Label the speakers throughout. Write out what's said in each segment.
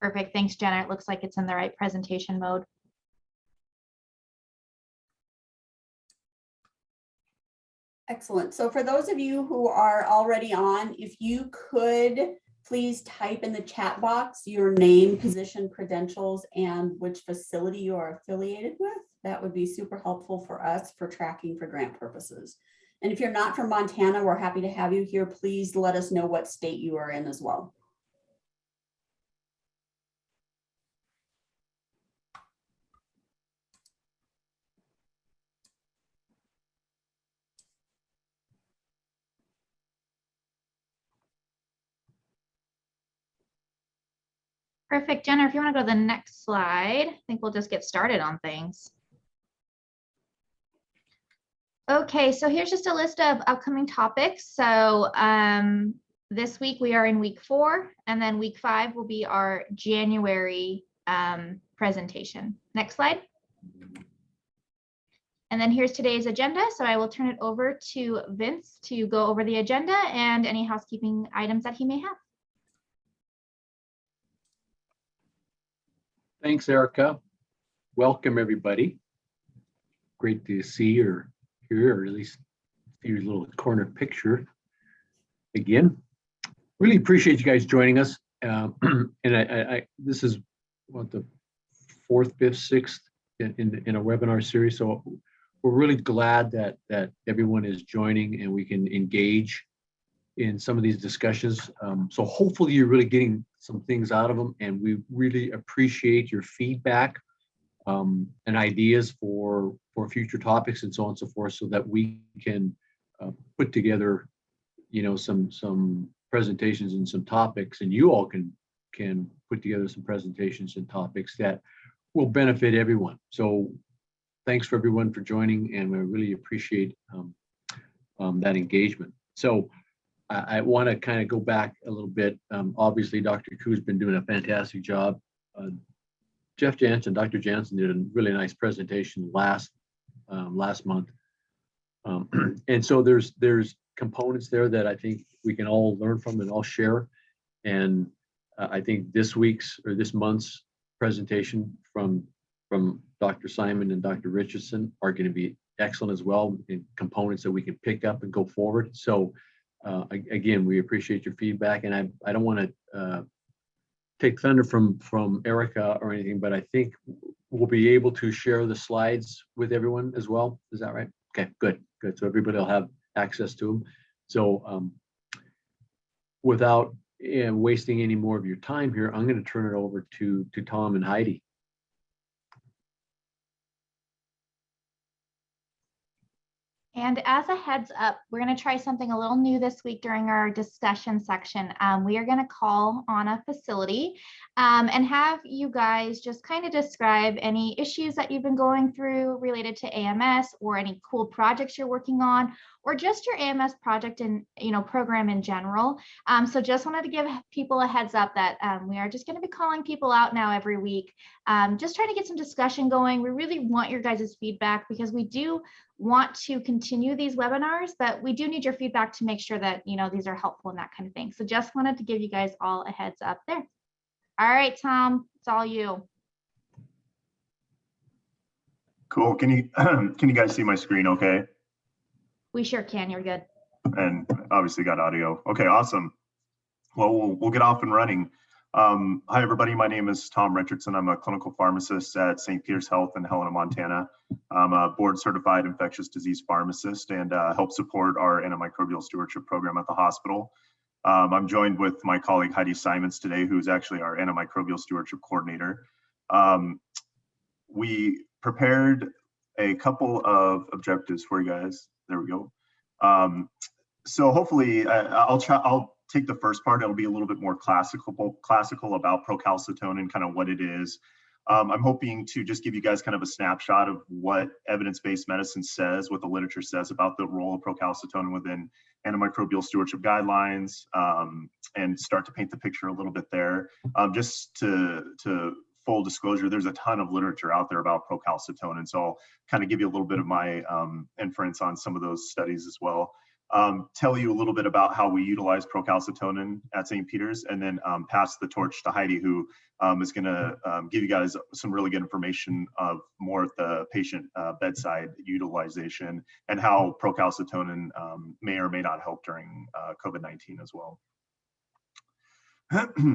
Speaker 1: Perfect. Thanks, Jenna. It looks like it's in the right presentation mode.
Speaker 2: Excellent. So for those of you who are already on, if you could please type in the chat box your name, position, credentials, and which facility you are affiliated with, that would be super helpful for us for tracking for grant purposes. And if you're not from Montana, we're happy to have you here. Please let us know what state you are in as well.
Speaker 1: Perfect. Jenna, if you want to go to the next slide, I think we'll just get started on things. Okay, so here's just a list of upcoming topics. So this week we are in week 4, and then week 5 will be our January presentation. Next slide. And then here's today's agenda. So I will turn it over to Vince to go over the agenda and any housekeeping items that he may have.
Speaker 3: Thanks, Erica. Welcome, everybody. Great to see or hear, or at least see your little corner picture again. Really appreciate you guys joining us. And this is what, the 4th, 5th, 6th in a webinar series. So we're really glad that everyone is joining and we can engage in some of these discussions. So hopefully you're really getting some things out of them, and we really appreciate your feedback and ideas for future topics and so on and so forth, so that we can put together, you know, some presentations and some topics, and you all can put together some presentations and topics that will benefit everyone. So thanks for everyone for joining, and we really appreciate that engagement. So I want to kind of go back a little bit. Obviously, Dr. Ku's been doing a fantastic job. Jeff Jansen, Dr. Jansen did a really nice presentation last month. And so there's components there that I think we can all learn from and all share. And I think this month's presentation from Dr. Simon and Dr. Richardson are going to be excellent as well, in components that we can pick up and go forward. So again, we appreciate your feedback, and I don't want to take thunder from Erica or anything, but I think we'll be able to share the slides with everyone as well. Is that right? Okay, good. So everybody will have access to them. So without wasting any more of your time here, I'm going to turn it over to Tom and Heidi.
Speaker 1: And as a heads up, we're going to try something a little new this week during our discussion section. We are going to call on a facility and have you guys just kind of describe any issues that you've been going through related to AMS, or any cool projects you're working on, or just your AMS project and program in general. So just wanted to give people a heads up that we are just going to be calling people out now every week, just trying to get some discussion going. We really want your guys' feedback, because we do want to continue these webinars, but we do need your feedback to make sure that these are helpful and that kind of thing. So just wanted to give you guys all a heads up there. All right, Tom, it's all you.
Speaker 4: Cool. Can you guys see my screen okay?
Speaker 1: We sure can. You're good.
Speaker 4: And obviously got audio. Okay, awesome. Well, we'll get off and running. Hi, everybody. My name is Tom Richardson. I'm a clinical pharmacist at St. Peter's Health in Helena, Montana. I'm a board-certified infectious disease pharmacist and help support our antimicrobial stewardship program at the hospital. I'm joined with my colleague Heidi Simons today, who's actually our antimicrobial stewardship coordinator. We prepared a couple of objectives for you guys. There we go. So hopefully, I'll take the first part. It'll be a little bit more classical about procalcitonin, kind of what it is. I'm hoping to just give you guys kind of a snapshot of what evidence-based medicine says, what the literature says about the role of procalcitonin within antimicrobial stewardship guidelines, and start to paint the picture a little bit there. Just to full disclosure, there's a ton of literature out there about procalcitonin, so I'll kind of give you a little bit of my inference on some of those studies as well. tell you a little bit about how we utilize procalcitonin at St. Peter's, and then pass the torch to Heidi, who is going to give you guys some really good information of more at the patient bedside utilization and how procalcitonin may or may not help during COVID-19 as well.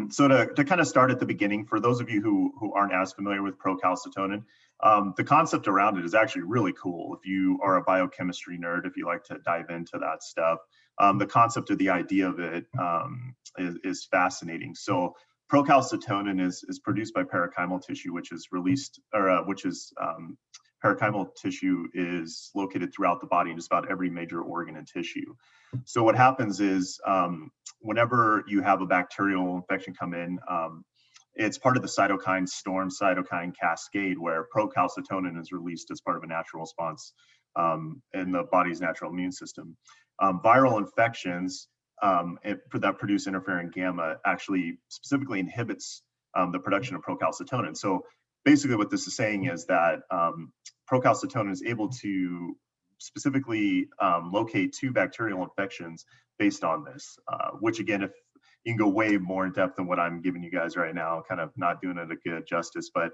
Speaker 4: So to kind of start at the beginning, for those of you who aren't as familiar with procalcitonin, the concept around it is actually really cool. If you are a biochemistry nerd, if you like to dive into that stuff, the concept of the idea of it is fascinating. So procalcitonin is produced by parenchymal tissue, which is released, or parenchymal tissue is located throughout the body in just about every major organ and tissue. So what happens is whenever you have a bacterial infection come in, it's part of the cytokine storm, cytokine cascade, where procalcitonin is released as part of a natural response in the body's natural immune system. Viral infections that produce interferon gamma actually specifically inhibits the production of procalcitonin. So basically what this is saying is that procalcitonin is able to specifically locate 2 bacterial infections based on this, which again, if you can go way more in depth than what I'm giving you guys right now, kind of not doing it a good justice, but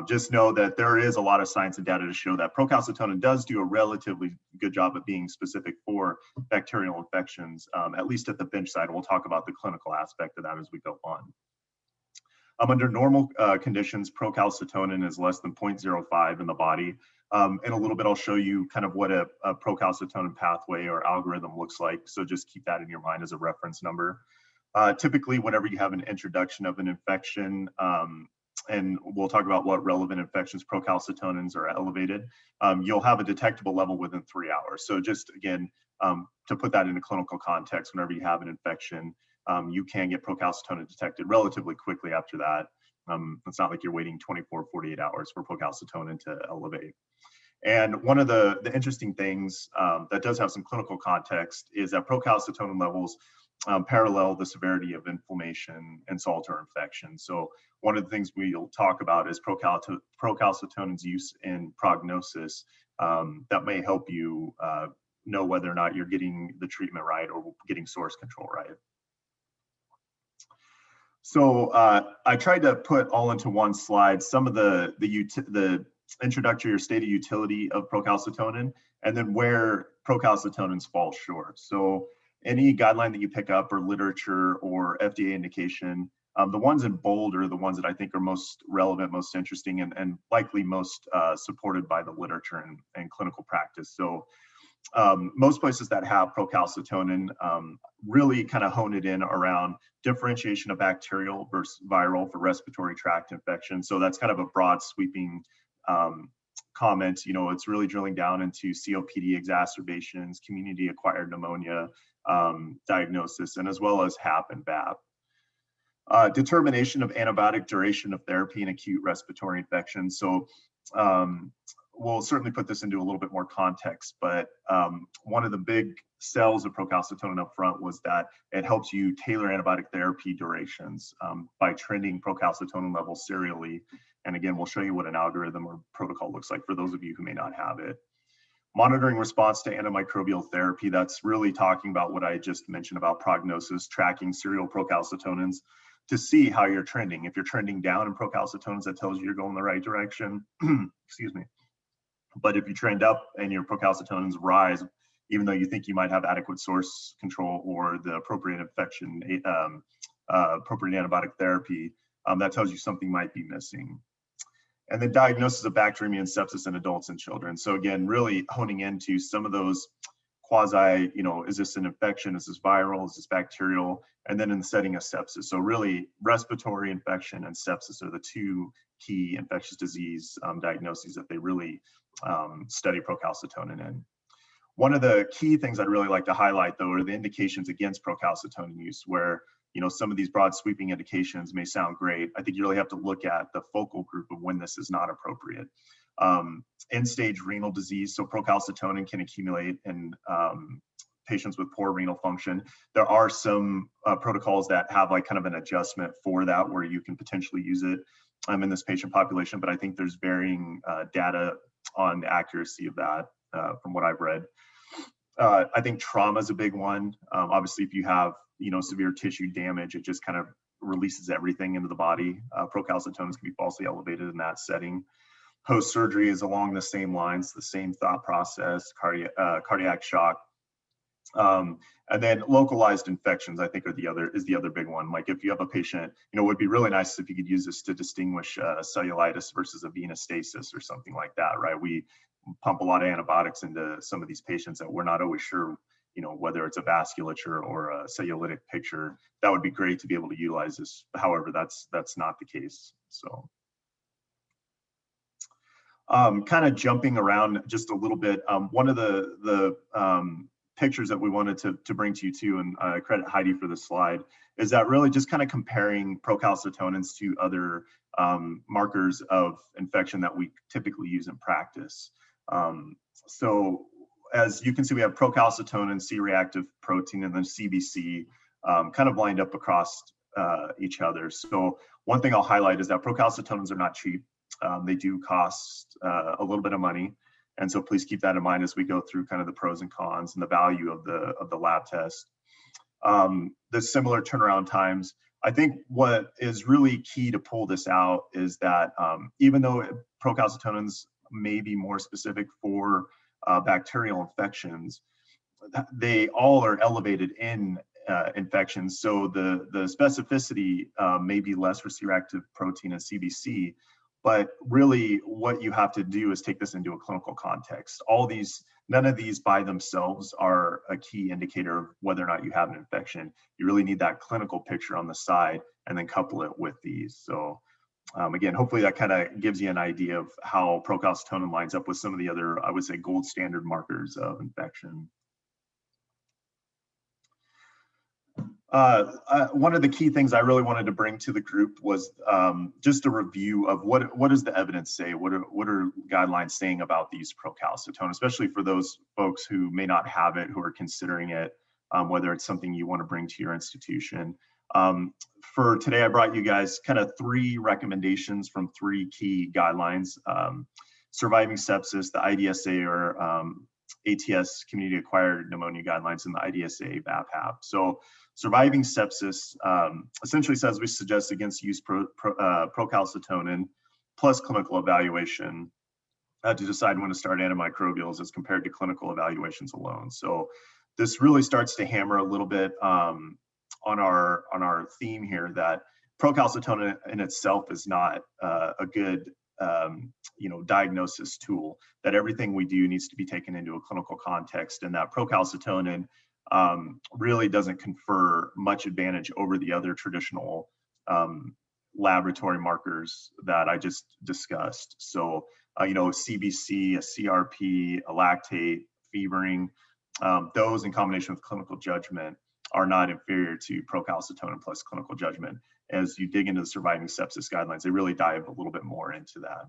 Speaker 4: just know that there is a lot of science and data to show that procalcitonin does do a relatively good job at being specific for bacterial infections, at least at the bench side. We'll talk about the clinical aspect of that as we go on. Under normal conditions, procalcitonin is less than 0.05 in the body. In a little bit, I'll show you kind of what a procalcitonin pathway or algorithm looks like. So just keep that in your mind as a reference number. Typically, whenever you have an introduction of an infection, and we'll talk about what relevant infections procalcitonins are elevated, you'll have a detectable level within 3 hours. So just again, to put that into clinical context, whenever you have an infection, you can get procalcitonin detected relatively quickly after that. It's not like you're waiting 24, 48 hours for procalcitonin to elevate. And one of the interesting things that does have some clinical context is that procalcitonin levels parallel the severity of inflammation and Salter infection. So one of the things we'll talk about is procalcitonin's use in prognosis that may help you know whether or not you're getting the treatment right or getting source control right. So I tried to put all into one slide some of the introductory or stated utility of procalcitonin, and then where procalcitonins fall short. So any guideline that you pick up or literature or FDA indication, the ones in bold are the ones that I think are most relevant, most interesting, and likely most supported by the literature and clinical practice. So most places that have procalcitonin really kind of hone it in around differentiation of bacterial versus viral for respiratory tract infection. So that's kind of a broad sweeping comment. You know, it's really drilling down into COPD exacerbations, community acquired pneumonia diagnosis, and as well as HAP and VAP. Determination of antibiotic duration of therapy in acute respiratory infection. So we'll certainly put this into a little bit more context, but one of the big sells of procalcitonin up front was that it helps you tailor antibiotic therapy durations by trending procalcitonin levels serially. And again, we'll show you what an algorithm or protocol looks like for those of you who may not have it. Monitoring response to antimicrobial therapy, that's really talking about what I just mentioned about prognosis, tracking serial procalcitonins to see how you're trending. If you're trending down in procalcitonins, that tells you you're going the right direction. Excuse me. But if you trend up and your procalcitonins rise, even though you think you might have adequate source control or the appropriate infection, appropriate antibiotic therapy, that tells you something might be missing. And then diagnosis of bacteremia and sepsis in adults and children. So again, really honing into some of those quasi, you know, is this an infection? Is this viral? Is this bacterial? And then in the setting of sepsis. So really respiratory infection and sepsis are the two key infectious disease diagnoses that they really study procalcitonin in. One of the key things I'd really like to highlight though are the indications against procalcitonin use, where you know some of these broad sweeping indications may sound great. I think you really have to look at the focal group of when this is not appropriate. End-stage renal disease, so procalcitonin can accumulate in patients with poor renal function. There are some protocols that have like kind of an adjustment for that where you can potentially use it in this patient population, but I think there's varying data on the accuracy of that from what I've read. I think trauma is a big one. Obviously, if you have, severe tissue damage, it just kind of releases everything into the body. Procalcitonin can be falsely elevated in that setting. Post-surgery is along the same lines, the same thought process, cardiac shock. And then localized infections, I think, is the other big one. Like if you have a patient, it would be really nice if you could use this to distinguish cellulitis versus a venous stasis or something like that, right? We pump a lot of antibiotics into some of these patients that we're not always sure, whether it's a vasculature or a cellulitic picture. That would be great to be able to utilize this. However, that's not the case. So kind of jumping around just a little bit, one of the pictures that we wanted to bring to you too, and I credit Heidi for this slide, is that really just kind of comparing procalcitonins to other markers of infection that we typically use in practice. So as you can see, we have procalcitonin, C-reactive protein, and then CBC kind of lined up across each other. So one thing I'll highlight is that procalcitonins are not cheap. They do cost a little bit of money. And so please keep that in mind as we go through kind of the pros and cons and the value of the lab test. The similar turnaround times. I think what is really key to pull this out is that even though procalcitonins may be more specific for bacterial infections, they all are elevated in infections. So the specificity may be less for C-reactive protein and CBC. But really what you have to do is take this into a clinical context. None of these by themselves are a key indicator of whether or not you have an infection. You really need that clinical picture on the side and then couple it with these. So again, hopefully that kind of gives you an idea of how procalcitonin lines up with some of the other, I would say, gold standard markers of infection. One of the key things I really wanted to bring to the group was just a review of what does the evidence say? What are guidelines saying about these procalcitonin, especially for those folks who may not have it, who are considering it, whether it's something you want to bring to your institution. For today, I brought you guys kind of 3 recommendations from 3 key guidelines. Surviving sepsis, the IDSA or ATS Community Acquired Pneumonia Guidelines, and the IDSA BAPAP. So surviving sepsis essentially says we suggest against use procalcitonin plus clinical evaluation to decide when to start antimicrobials as compared to clinical evaluations alone. So this really starts to hammer a little bit on our theme here that procalcitonin in itself is not a good diagnosis tool, that everything we do needs to be taken into a clinical context, and that procalcitonin really doesn't confer much advantage over the other traditional laboratory markers that I just discussed. So, CBC, a CRP, a lactate, fevering, those in combination with clinical judgment are not inferior to procalcitonin plus clinical judgment. As you dig into the surviving sepsis guidelines, they really dive a little bit more into that.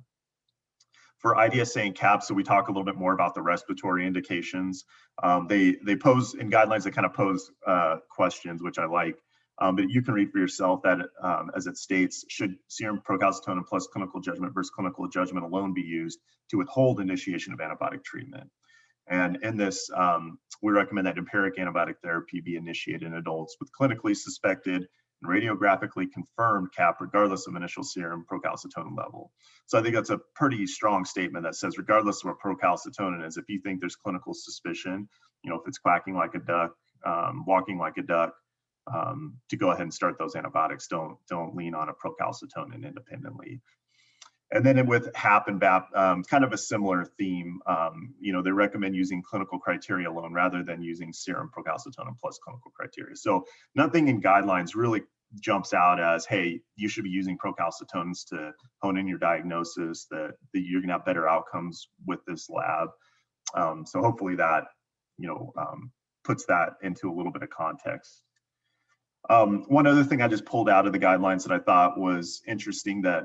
Speaker 4: For IDSA and CAP, so we talk a little bit more about the respiratory indications. They pose in guidelines, they kind of pose questions, which I like, but you can read for yourself that as it states, should serum procalcitonin plus clinical judgment versus clinical judgment alone be used to withhold initiation of antibiotic treatment? And in this, we recommend that empiric antibiotic therapy be initiated in adults with clinically suspected and radiographically confirmed CAP, regardless of initial serum procalcitonin level. So I think that's a pretty strong statement that says, regardless of what procalcitonin is, if you think there's clinical suspicion, if it's quacking like a duck, walking like a duck, to go ahead and start those antibiotics. Don't lean on a procalcitonin independently. And then with HAP and BAP, kind of a similar theme. They recommend using clinical criteria alone rather than using serum procalcitonin plus clinical criteria. So nothing in guidelines really jumps out as, hey, you should be using procalcitonins to hone in your diagnosis, that you're gonna have better outcomes with this lab. So hopefully that, puts that into a little bit of context. One other thing I just pulled out of the guidelines that I thought was interesting, that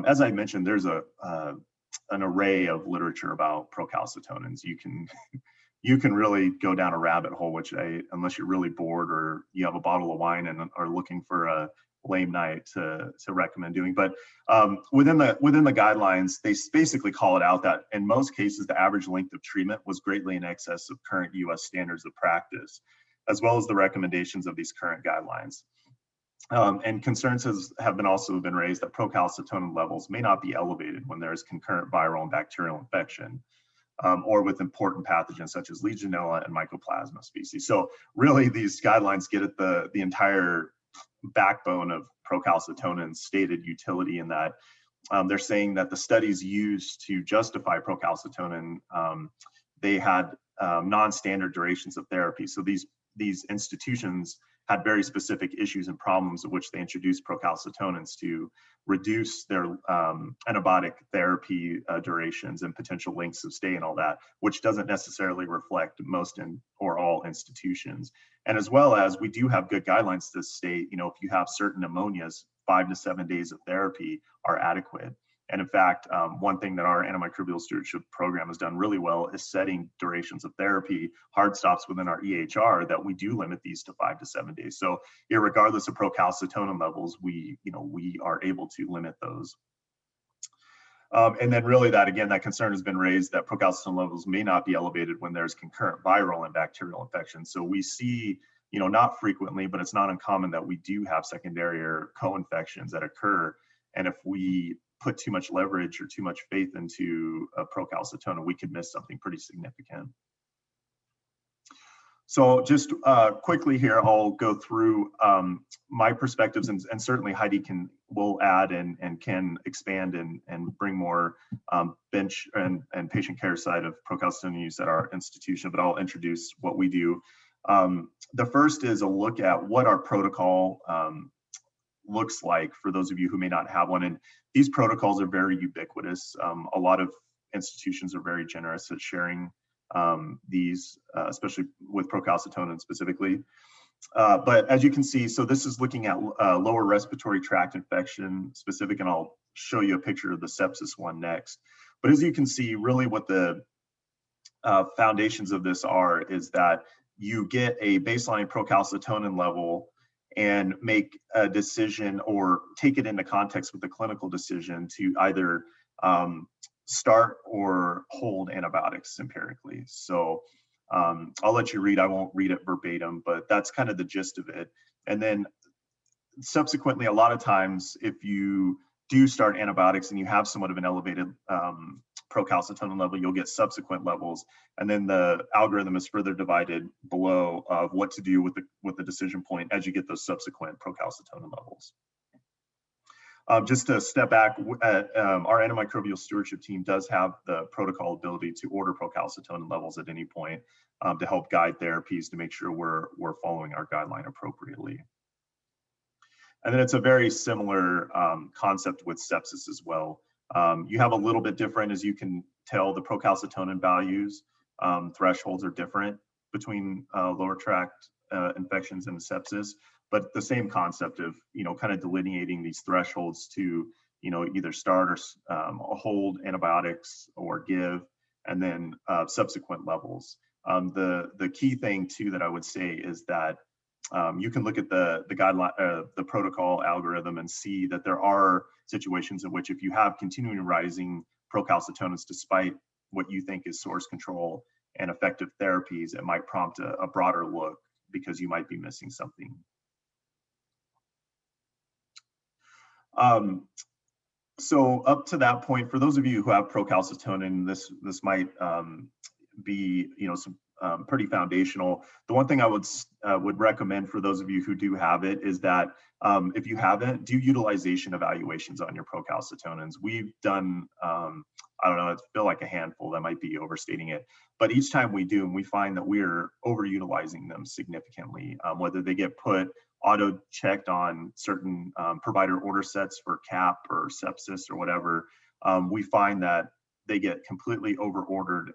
Speaker 4: as I mentioned, there's an array of literature about procalcitonins. You can you can really go down a rabbit hole, which unless you're really bored or you have a bottle of wine and are looking for a lame night to recommend doing. But within the guidelines, they basically call it out that in most cases, the average length of treatment was greatly in excess of current US standards of practice, as well as the recommendations of these current guidelines. And concerns have also been raised that procalcitonin levels may not be elevated when there is concurrent viral and bacterial infection, or with important pathogens such as Legionella and Mycoplasma species. So really, these guidelines get at the entire backbone of procalcitonin's stated utility, in that they're saying that the studies used to justify procalcitonin, they had non-standard durations of therapy. So these institutions had very specific issues and problems of which they introduced procalcitonins to reduce their antibiotic therapy durations and potential lengths of stay and all that, which doesn't necessarily reflect most or all institutions. And as well as we do have good guidelines to state, if you have certain pneumonias, 5 to 7 days of therapy are adequate. And in fact, one thing that our antimicrobial stewardship program has done really well is setting durations of therapy, hard stops within our EHR, that we do limit these to 5 to 7 days. So irregardless of procalcitonin levels, we are able to limit those. And then really that concern has been raised that procalcitonin levels may not be elevated when there's concurrent viral and bacterial infection. So we see, not frequently, but it's not uncommon that we do have secondary or co-infections that occur. And if we put too much leverage or too much faith into procalcitonin, we could miss something pretty significant. So just quickly here, I'll go through my perspectives, and certainly Heidi will add and can expand and bring more bench and patient care side of procalcitonin use at our institution, but I'll introduce what we do. The first is a look at what our protocol looks like for those of you who may not have one. And these protocols are very ubiquitous. A lot of institutions are very generous at sharing these, especially with procalcitonin specifically. But as you can see, so this is looking at lower respiratory tract infection specific, and I'll show you a picture of the sepsis one next. But as you can see, really what the foundations of this are is that you get a baseline procalcitonin level and make a decision or take it into context with the clinical decision to either start or hold antibiotics empirically. So I'll let you read, I won't read it verbatim, but that's kind of the gist of it. And then subsequently, a lot of times, if you do start antibiotics and you have somewhat of an elevated procalcitonin level, you'll get subsequent levels. And then the algorithm is further divided below of what to do with the decision point as you get those subsequent procalcitonin levels. Just to step back, our antimicrobial stewardship team does have the protocol ability to order procalcitonin levels at any point to help guide therapies to make sure we're following our guideline appropriately. And then it's a very similar concept with sepsis as well. You have a little bit different, as you can tell, the procalcitonin values, thresholds are different between lower tract infections and sepsis, but the same concept of, kind of delineating these thresholds to, either start or hold antibiotics or give, and then subsequent levels. The key thing too that I would say is that you can look at the guideline, the protocol algorithm, and see that there are situations in which if you have continuing rising procalcitonin despite what you think is source control and effective therapies, it might prompt a broader look because you might be missing something. So up to that point, for those of you who have procalcitonin, this might be some pretty foundational. The one thing I would recommend for those of you who do have it is that if you haven't, do utilization evaluations on your procalcitonins. We've done, I don't know, I feel like a handful, that might be overstating it, but each time we do, we find that we're overutilizing them significantly, whether they get put auto-checked on certain provider order sets for CAP or sepsis or whatever. We find that they get completely over-ordered,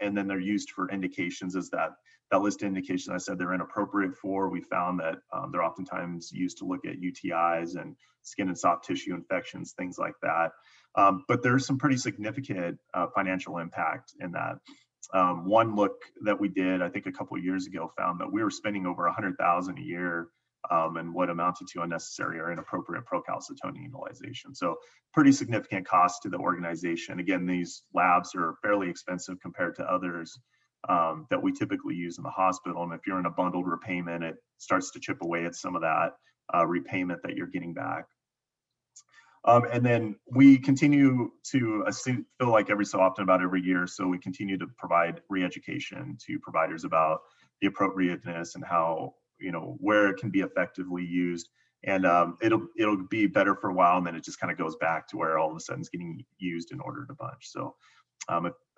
Speaker 4: and then they're used for indications as that list of indications I said they're inappropriate for. We found that they're oftentimes used to look at UTIs and skin and soft tissue infections, things like that. But there's some pretty significant financial impact in that. One look that we did, I think a couple of years ago, found that we were spending over $100,000 a year and what amounted to unnecessary or inappropriate procalcitonin utilization. So pretty significant cost to the organization. Again, these labs are fairly expensive compared to others that we typically use in the hospital. And if you're in a bundled repayment, it starts to chip away at some of that repayment that you're getting back. And then we continue to feel like every so often, about every year, so we continue to provide re-education to providers about the appropriateness and how, where it can be effectively used. And it'll be better for a while, and then it just kind of goes back to where all of a sudden it's getting used in order to bunch. So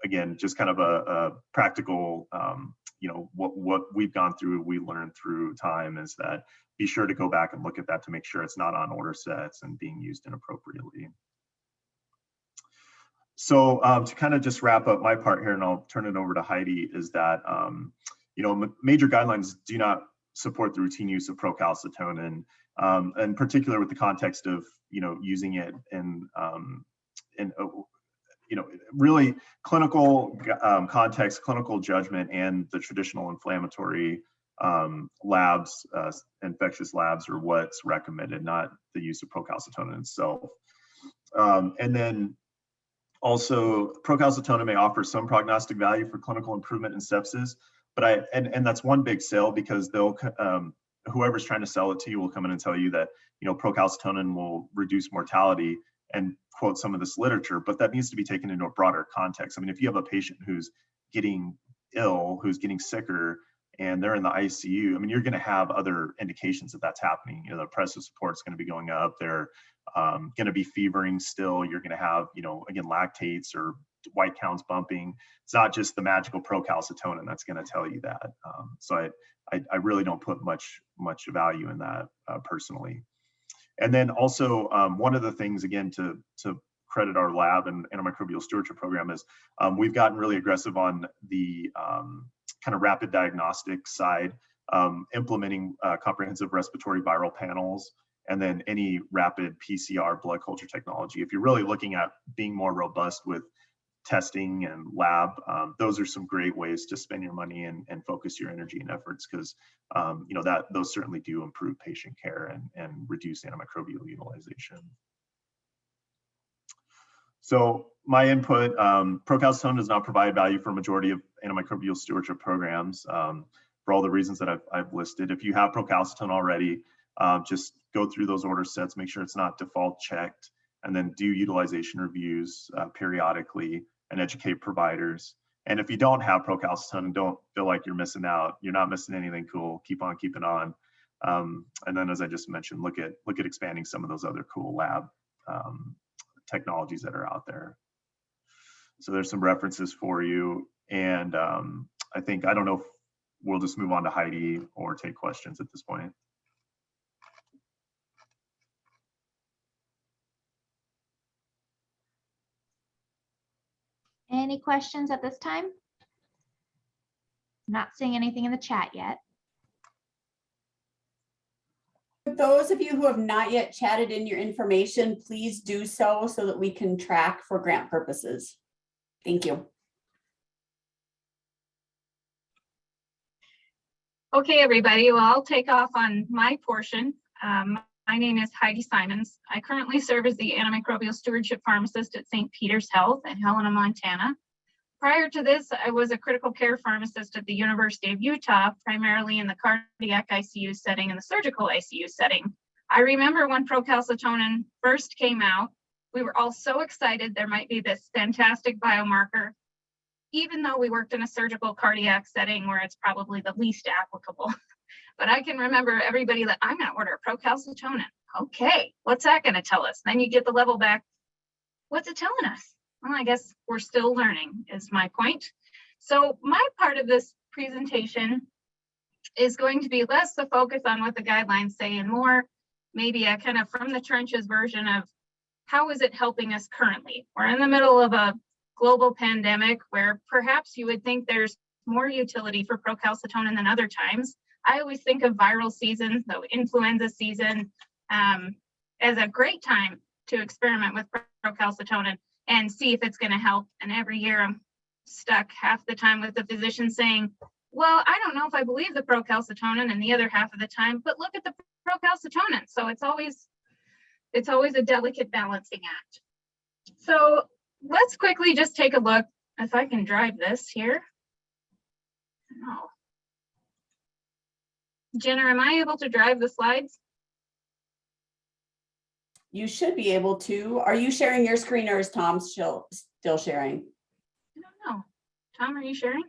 Speaker 4: again, just kind of a practical, what we've gone through, we learned through time, is that be sure to go back and look at that to make sure it's not on order sets and being used inappropriately. So to kind of just wrap up my part here, and I'll turn it over to Heidi, is that, major guidelines do not support the routine use of procalcitonin, in particular with the context of, using it in really clinical context, clinical judgment, and the traditional inflammatory labs, infectious labs, are what's recommended, not the use of procalcitonin itself. And then also, procalcitonin may offer some prognostic value for clinical improvement in sepsis, but and that's one big sell, because they'll whoever's trying to sell it to you will come in and tell you that procalcitonin will reduce mortality and quote some of this literature, but that needs to be taken into a broader context. I mean, if you have a patient who's getting ill, who's getting sicker, and they're in the ICU, I mean, you're going to have other indications that that's happening. The pressor support is going to be going up. They're going to be fevering still. You're going to have, again, lactates or white counts bumping. It's not just the magical procalcitonin that's going to tell you that. So I really don't put much value in that personally. And then also, one of the things, again, to credit our lab and antimicrobial stewardship program, is we've gotten really aggressive on the kind of rapid diagnostic side, implementing comprehensive respiratory viral panels, and then any rapid PCR blood culture technology. If you're really looking at being more robust with testing and lab, those are some great ways to spend your money and focus your energy and efforts, because those certainly do improve patient care and reduce antimicrobial utilization. So my input, procalcitonin does not provide value for a majority of antimicrobial stewardship programs for all the reasons that I've listed. If you have procalcitonin already, just go through those order sets, make sure it's not default checked, and then do utilization reviews periodically and educate providers. And if you don't have procalcitonin, don't feel like you're missing out. You're not missing anything cool. Keep on keeping on. And then, as I just mentioned, look at expanding some of those other cool lab technologies that are out there. So there's some references for you. And I don't know if we'll just move on to Heidi or take questions at this point.
Speaker 1: Any questions at this time? Not seeing anything in the chat yet.
Speaker 2: For those of you who have not yet chatted in your information, please do so that we can track for grant purposes. Thank you.
Speaker 5: Okay, everybody, well, I'll take off on my portion. My name is Heidi Simons. I currently serve as the antimicrobial stewardship pharmacist at St. Peter's Health in Helena, Montana. Prior to this, I was a critical care pharmacist at the University of Utah, primarily in the cardiac ICU setting and the surgical ICU setting. I remember when procalcitonin first came out, we were all so excited there might be this fantastic biomarker, even though we worked in a surgical cardiac setting where it's probably the least applicable. But I can remember everybody that I'm going to order procalcitonin. Okay, what's that going to tell us? Then you get the level back. What's it telling us? Well, I guess we're still learning is my point. So my part of this presentation is going to be less the focus on what the guidelines say and more maybe a kind of from the trenches version of how is it helping us currently? We're in the middle of a global pandemic where perhaps you would think there's more utility for procalcitonin than other times. I always think of viral season, the influenza season, as a great time to experiment with procalcitonin and see if it's going to help. And every year I'm stuck half the time with the physician saying, well, I don't know if I believe the procalcitonin, and the other half of the time, but look at the procalcitonin. So it's always a delicate balancing act. So let's quickly just take a look, if I can drive this here. No. Jenna, am I able to drive the slides?
Speaker 2: You should be able to. Are you sharing your screen or is Tom still sharing?
Speaker 5: I don't know. Tom, are you sharing?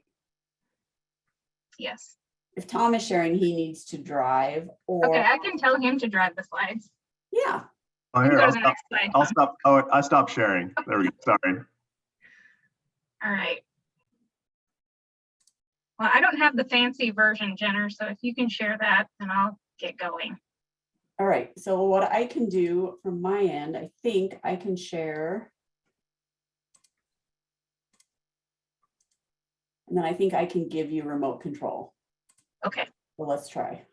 Speaker 5: Yes.
Speaker 2: If Tom is sharing, he needs to drive or.
Speaker 5: Okay, I can tell him to drive the slides.
Speaker 2: Yeah.
Speaker 4: Oh,
Speaker 5: You can
Speaker 4: here,
Speaker 5: go
Speaker 4: I'll
Speaker 5: to the
Speaker 4: stop.
Speaker 5: next slide,
Speaker 4: I'll
Speaker 5: Tom.
Speaker 4: stop. Oh, I stopped sharing. There we go. Sorry.
Speaker 5: All right. Well, I don't have the fancy version, Jenner, so if you can share that, then I'll get going.
Speaker 2: All right. So what I can do from my end, I think I can share. And then I think I can give you remote control.
Speaker 5: Okay.
Speaker 2: So let's try.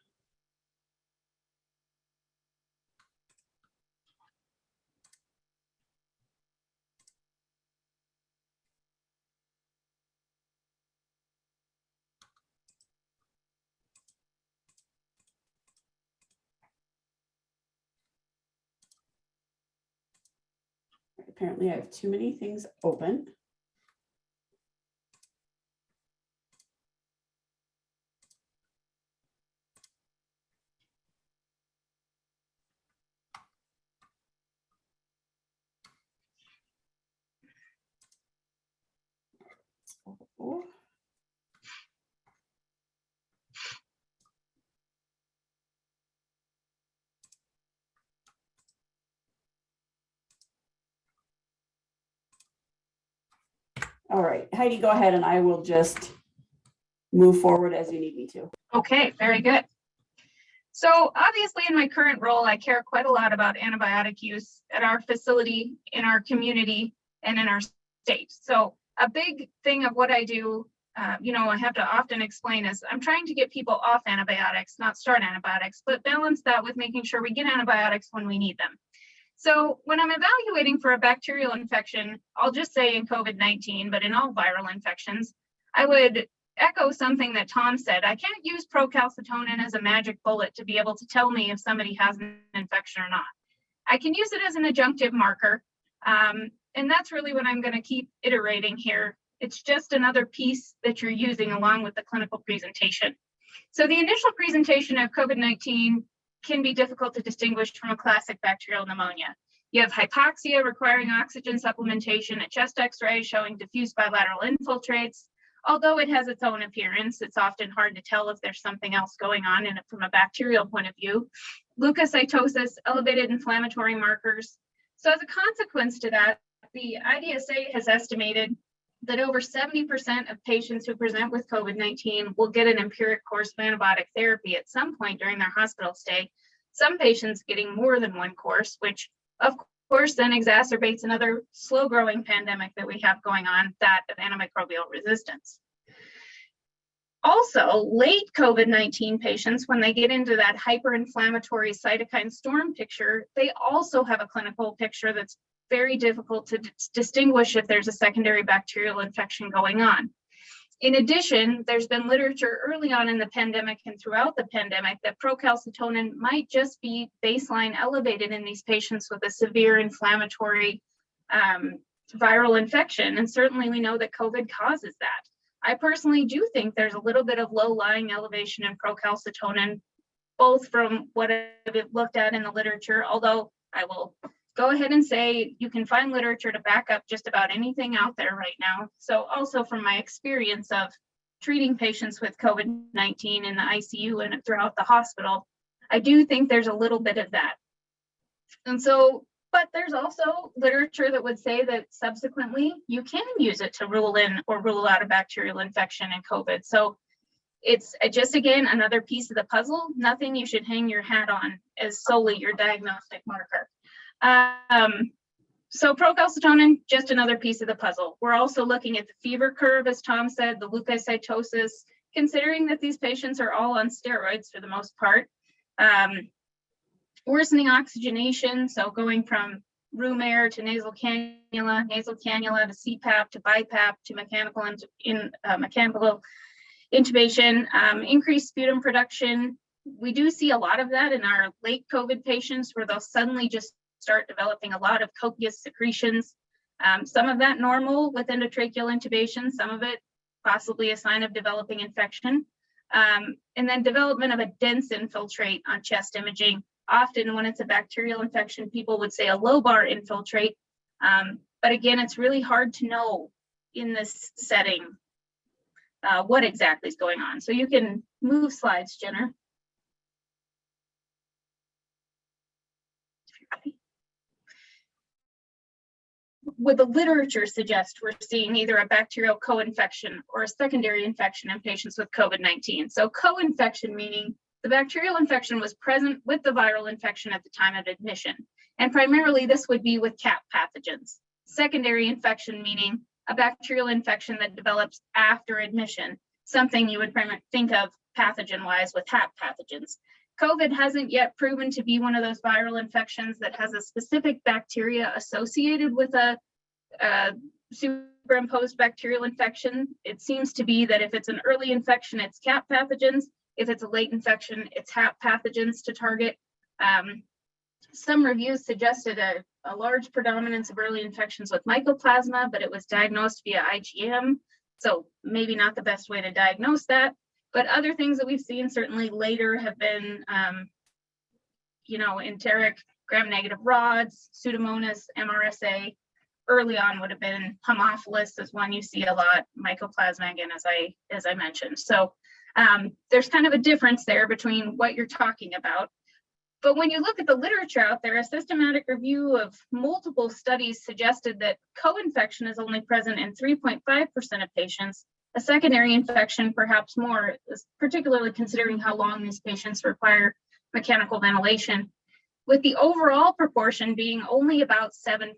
Speaker 2: Apparently I have too many things open. All right, Heidi, go ahead and I will just move forward as you need me to.
Speaker 5: Okay, very good. So obviously in my current role, I care quite a lot about antibiotic use at our facility, in our community, and in our state. So a big thing of what I do, I have to often explain is I'm trying to get people off antibiotics, not start antibiotics, but balance that with making sure we get antibiotics when we need them. So when I'm evaluating for a bacterial infection, I'll just say in COVID-19, but in all viral infections, I would echo something that Tom said. I can't use procalcitonin as a magic bullet to be able to tell me if somebody has an infection or not. I can use it as an adjunctive marker. And that's really what I'm going to keep iterating here. It's just another piece that you're using along with the clinical presentation. So the initial presentation of COVID-19 can be difficult to distinguish from a classic bacterial pneumonia. You have hypoxia requiring oxygen supplementation, a chest x-ray showing diffuse bilateral infiltrates. Although it has its own appearance, it's often hard to tell if there's something else going on in it from a bacterial point of view. Leukocytosis, elevated inflammatory markers. So as a consequence to that, the IDSA has estimated that over 70% of patients who present with COVID-19 will get an empiric course of antibiotic therapy at some point during their hospital stay. Some patients getting more than one course, which of course then exacerbates another slow-growing pandemic that we have going on, that of antimicrobial resistance. Also, late COVID-19 patients, when they get into that hyperinflammatory cytokine storm picture, they also have a clinical picture that's very difficult to distinguish if there's a secondary bacterial infection going on. In addition, there's been literature early on in the pandemic and throughout the pandemic that procalcitonin might just be baseline elevated in these patients with a severe inflammatory viral infection. And certainly we know that COVID causes that. I personally do think there's a little bit of low-lying elevation in procalcitonin, both from what I've looked at in the literature, although I will go ahead and say you can find literature to back up just about anything out there right now. So also from my experience of treating patients with COVID-19 in the ICU and throughout the hospital, I do think there's a little bit of that. And so, but there's also literature that would say that subsequently you can use it to rule in or rule out a bacterial infection in COVID. So it's just, again, another piece of the puzzle, nothing you should hang your hat on as solely your diagnostic marker. So procalcitonin, just another piece of the puzzle. We're also looking at the fever curve, as Tom said, the leukocytosis, considering that these patients are all on steroids for the most part. Worsening oxygenation, so going from room air to nasal cannula to CPAP to BiPAP to mechanical intubation, increased sputum production. We do see a lot of that in our late COVID patients where they'll suddenly just start developing a lot of copious secretions. Some of that normal with endotracheal intubation, some of it possibly a sign of developing infection. And then development of a dense infiltrate on chest imaging. Often when it's a bacterial infection, people would say a lobar infiltrate. But again, it's really hard to know in this setting what exactly is going on. So you can move slides, Jenner. What the literature suggests, we're seeing either a bacterial co-infection or a secondary infection in patients with COVID-19. So co-infection meaning the bacterial infection was present with the viral infection at the time of admission. And primarily this would be with CAP pathogens. Secondary infection meaning a bacterial infection that develops after admission, something you would think of pathogen-wise with HAP pathogens. COVID hasn't yet proven to be one of those viral infections that has a specific bacteria associated with a superimposed bacterial infection. It seems to be that if it's an early infection, it's CAP pathogens. If it's a late infection, it's HAP pathogens to target. Some reviews suggested a large predominance of early infections with mycoplasma, but it was diagnosed via IgM. So maybe not the best way to diagnose that. But other things that we've seen certainly later have been, enteric gram-negative rods, Pseudomonas, MRSA. Early on would have been Haemophilus is one you see a lot, mycoplasma again, as I mentioned. So there's kind of a difference there between what you're talking about. But when you look at the literature out there, a systematic review of multiple studies suggested that co-infection is only present in 3.5% of patients. A secondary infection, perhaps more, particularly considering how long these patients require mechanical ventilation, with the overall proportion being only about 7%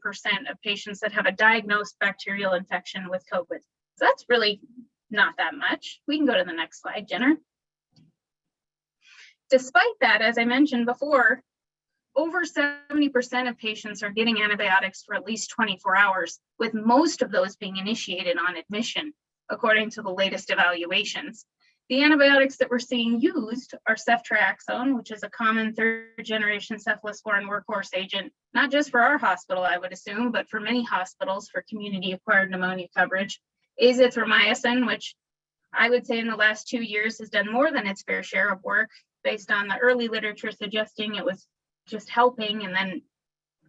Speaker 5: of patients that have a diagnosed bacterial infection with COVID. So that's really not that much. We can go to the next slide, Jenner. Despite that, as I mentioned before, over 70% of patients are getting antibiotics for at least 24 hours, with most of those being initiated on admission, according to the latest evaluations. The antibiotics that we're seeing used are ceftriaxone, which is a common third-generation cephalosporin workhorse agent, not just for our hospital, I would assume, but for many hospitals for community-acquired pneumonia coverage. Azithromycin, which I would say in the last 2 years has done more than its fair share of work, based on the early literature suggesting it was just helping. And then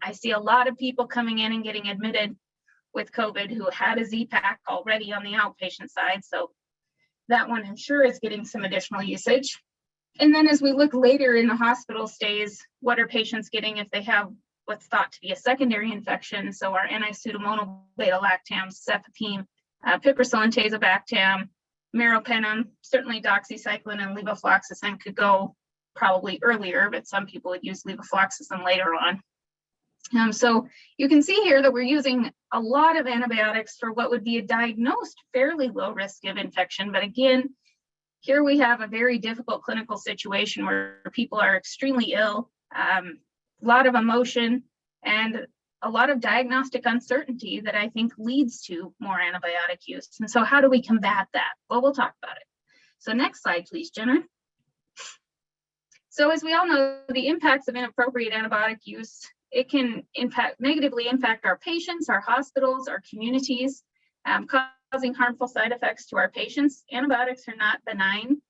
Speaker 5: I see a lot of people coming in and getting admitted with COVID who had a Z-Pak already on the outpatient side. So that one I'm sure is getting some additional usage. And then as we look later in the hospital stays, what are patients getting if they have what's thought to be a secondary infection? So our anti-pseudomonal beta-lactams, cefepime, piperacillin tazobactam, meropenem, certainly doxycycline and levofloxacin could go probably earlier, but some people would use levofloxacin later on. So you can see here that we're using a lot of antibiotics for what would be a diagnosed fairly low risk of infection. But again, here we have a very difficult clinical situation where people are extremely ill, a lot of emotion, and a lot of diagnostic uncertainty that I think leads to more antibiotic use. And so how do we combat that? Well, we'll talk about it. So next slide, please, Jenner. So as we all know, the impacts of inappropriate antibiotic use, it can negatively impact our patients, our hospitals, our communities, causing harmful side effects to our patients. Antibiotics are not benign.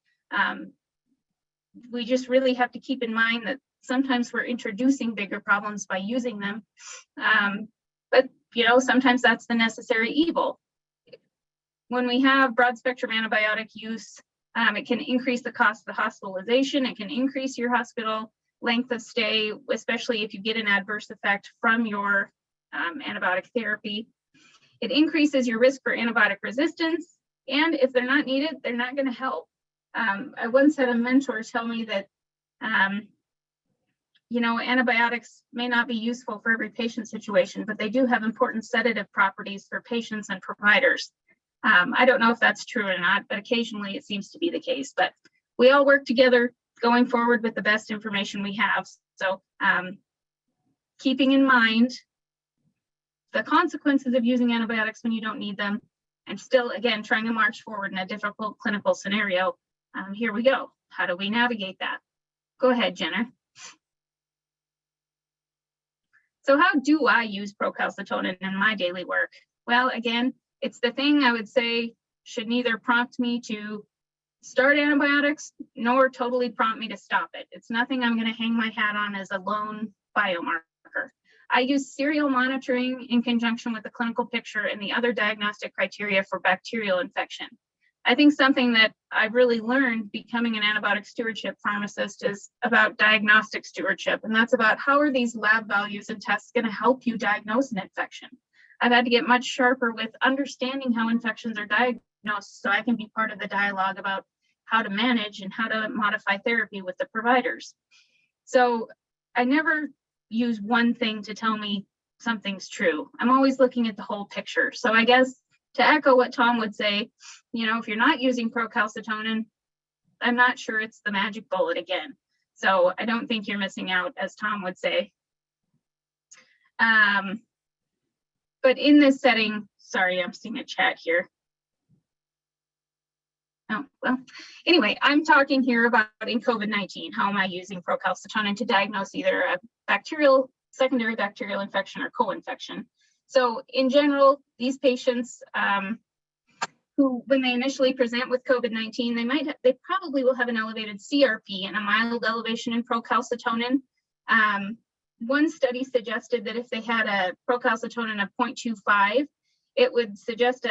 Speaker 5: We just really have to keep in mind that sometimes we're introducing bigger problems by using them. But sometimes that's the necessary evil. When we have broad spectrum antibiotic use, it can increase the cost of the hospitalization. It can increase your hospital length of stay, especially if you get an adverse effect from your antibiotic therapy. It increases your risk for antibiotic resistance. And if they're not needed, they're not going to help. I once had a mentor tell me that antibiotics may not be useful for every patient situation, but they do have important sedative properties for patients and providers. I don't know if that's true or not, but occasionally it seems to be the case. But we all work together going forward with the best information we have. So keeping in mind the consequences of using antibiotics when you don't need them, and still, again, trying to march forward in a difficult clinical scenario. Here we go. How do we navigate that? Go ahead, Jenner. So how do I use procalcitonin in my daily work? Well, again, it's the thing I would say should neither prompt me to start antibiotics nor totally prompt me to stop it. It's nothing I'm going to hang my hat on as a lone biomarker. I use serial monitoring in conjunction with the clinical picture and the other diagnostic criteria for bacterial infection. I think something that I've really learned becoming an antibiotic stewardship pharmacist is about diagnostic stewardship. And that's about how are these lab values and tests going to help you diagnose an infection. I've had to get much sharper with understanding how infections are diagnosed so I can be part of the dialogue about how to manage and how to modify therapy with the providers. So I never use one thing to tell me something's true. I'm always looking at the whole picture. So I guess to echo what Tom would say, you know, if you're not using procalcitonin, I'm not sure it's the magic bullet again. So I don't think you're missing out, as Tom would say. But in this setting, sorry, I'm seeing a chat here. Oh, well, anyway, I'm talking here about in COVID-19, how am I using procalcitonin to diagnose either a bacterial, secondary bacterial infection or co-infection. So in general, these patients who, when they initially present with COVID-19, they probably will have an elevated CRP and a mild elevation in procalcitonin. One study suggested that if they had a procalcitonin of 0.25, it would suggest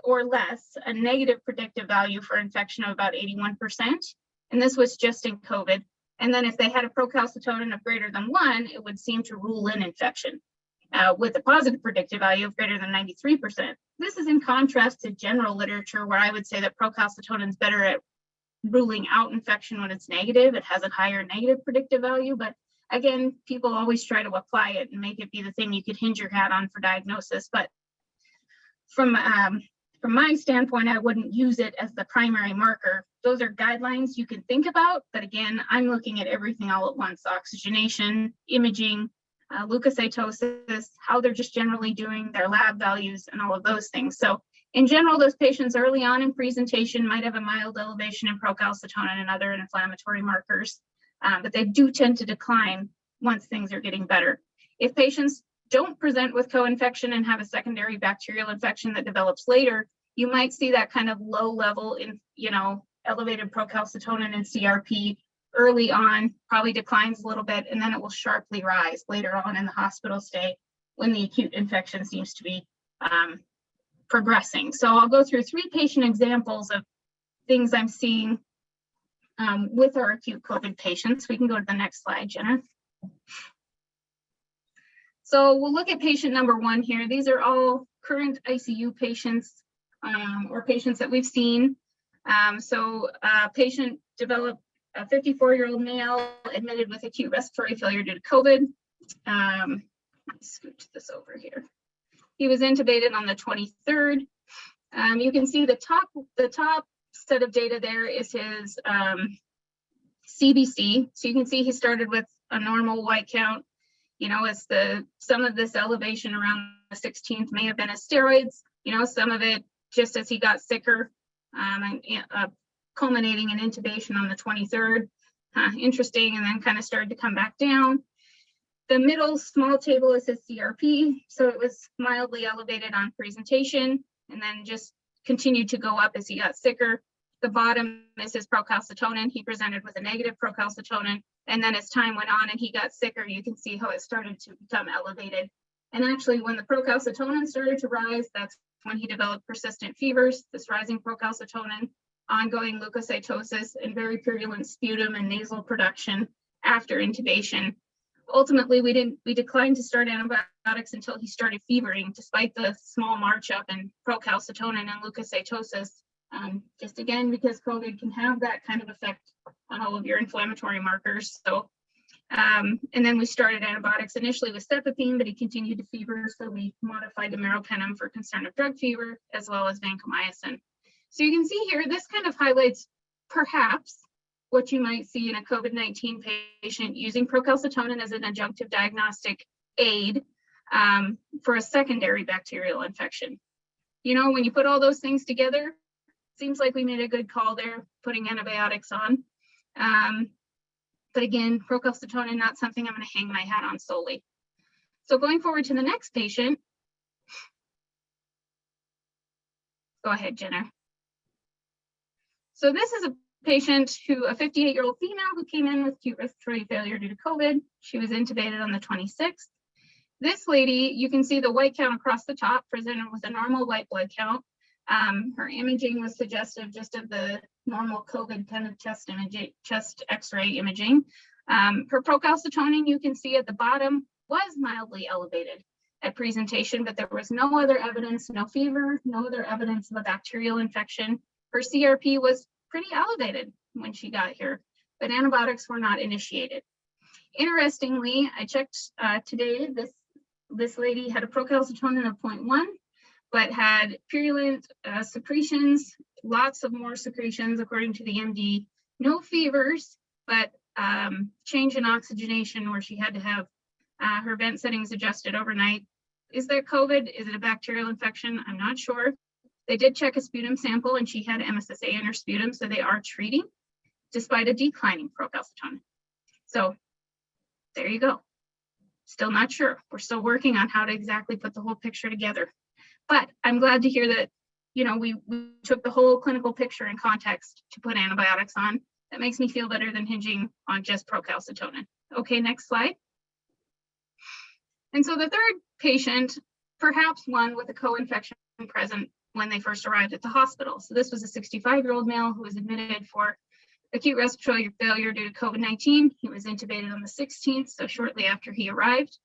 Speaker 5: or less a negative predictive value for infection of about 81%. And this was just in COVID. And then if they had a procalcitonin of greater than 1, it would seem to rule in infection with a positive predictive value of greater than 93%. This is in contrast to general literature where I would say that procalcitonin is better at ruling out infection when it's negative. It has a higher negative predictive value, but again, people always try to apply it and make it be the thing you could hinge your hat on for diagnosis. But from my standpoint, I wouldn't use it as the primary marker. Those are guidelines you can think about, but again, I'm looking at everything all at once: oxygenation, imaging, leukocytosis, how they're just generally doing, their lab values, and all of those things. So in general, those patients early on in presentation might have a mild elevation in procalcitonin and other inflammatory markers, but they do tend to decline once things are getting better. If patients don't present with co-infection and have a secondary bacterial infection that develops later, you might see that kind of low level in, elevated procalcitonin and CRP early on, probably declines a little bit, and then it will sharply rise later on in the hospital stay when the acute infection seems to be progressing. So I'll go through 3 patient examples of things I'm seeing with our acute COVID patients. We can go to the next slide, Jenna. So we'll look at patient number 1 here. These are all current ICU patients or patients that we've seen. So patient developed a 54-year-old male admitted with acute respiratory failure due to COVID. Let's scoot this over here. He was intubated on the 23rd. You can see the top set of data there is his CBC. So you can see he started with a normal white count. As some of this elevation around the 16th may have been his steroids. Some of it just as he got sicker, and culminating in intubation on the 23rd. Interesting, and then kind of started to come back down. The middle small table is his CRP. So it was mildly elevated on presentation and then just continued to go up as he got sicker. The bottom is his procalcitonin. He presented with a negative procalcitonin. And then as time went on and he got sicker, you can see how it started to become elevated. And actually when the procalcitonin started to rise, that's when he developed persistent fevers, this rising procalcitonin, ongoing leukocytosis, and very purulent sputum and nasal production after intubation. Ultimately, we declined to start antibiotics until he started fevering, despite the small march up in procalcitonin and leukocytosis. Just again, because COVID can have that kind of effect on all of your inflammatory markers. So, and then we started antibiotics initially with cefepime, but he continued to fever. So we modified the meropenem for concern of drug fever, as well as vancomycin. So you can see here, this kind of highlights perhaps what you might see in a COVID-19 patient using procalcitonin as an adjunctive diagnostic aid. for a secondary bacterial infection. You know, when you put all those things together, seems like we made a good call there, putting antibiotics on. But again, procalcitonin, not something I'm going to hang my hat on solely. So going forward to the next patient. Go ahead, Jenner. So this is a patient a 58-year-old female who came in with acute respiratory failure due to COVID. She was intubated on the 26th. This lady, you can see the white count across the top, presented with a normal white blood count. Her imaging was suggestive just of the normal COVID kind of chest x-ray imaging. Her procalcitonin, you can see at the bottom, was mildly elevated at presentation, but there was no other evidence, no fever, no other evidence of a bacterial infection. Her CRP was pretty elevated when she got here, but antibiotics were not initiated. Interestingly, I checked today, this lady had a procalcitonin of 0.1, but had purulent secretions, lots of more secretions according to the MD, no fevers, but change in oxygenation where she had to have her vent settings adjusted overnight. Is that COVID? Is it a bacterial infection? I'm not sure. They did check a sputum sample and she had MSSA in her sputum, so they are treating despite a declining procalcitonin. So there you go. Still not sure. We're still working on how to exactly put the whole picture together. But I'm glad to hear that, you know, we took the whole clinical picture in context to put antibiotics on. That makes me feel better than hinging on just procalcitonin. Okay, next slide. And so the third patient, perhaps one with a co-infection present when they first arrived at the hospital. So this was a 65-year-old male who was admitted for acute respiratory failure due to COVID-19. He was intubated on the 16th, so shortly after he arrived.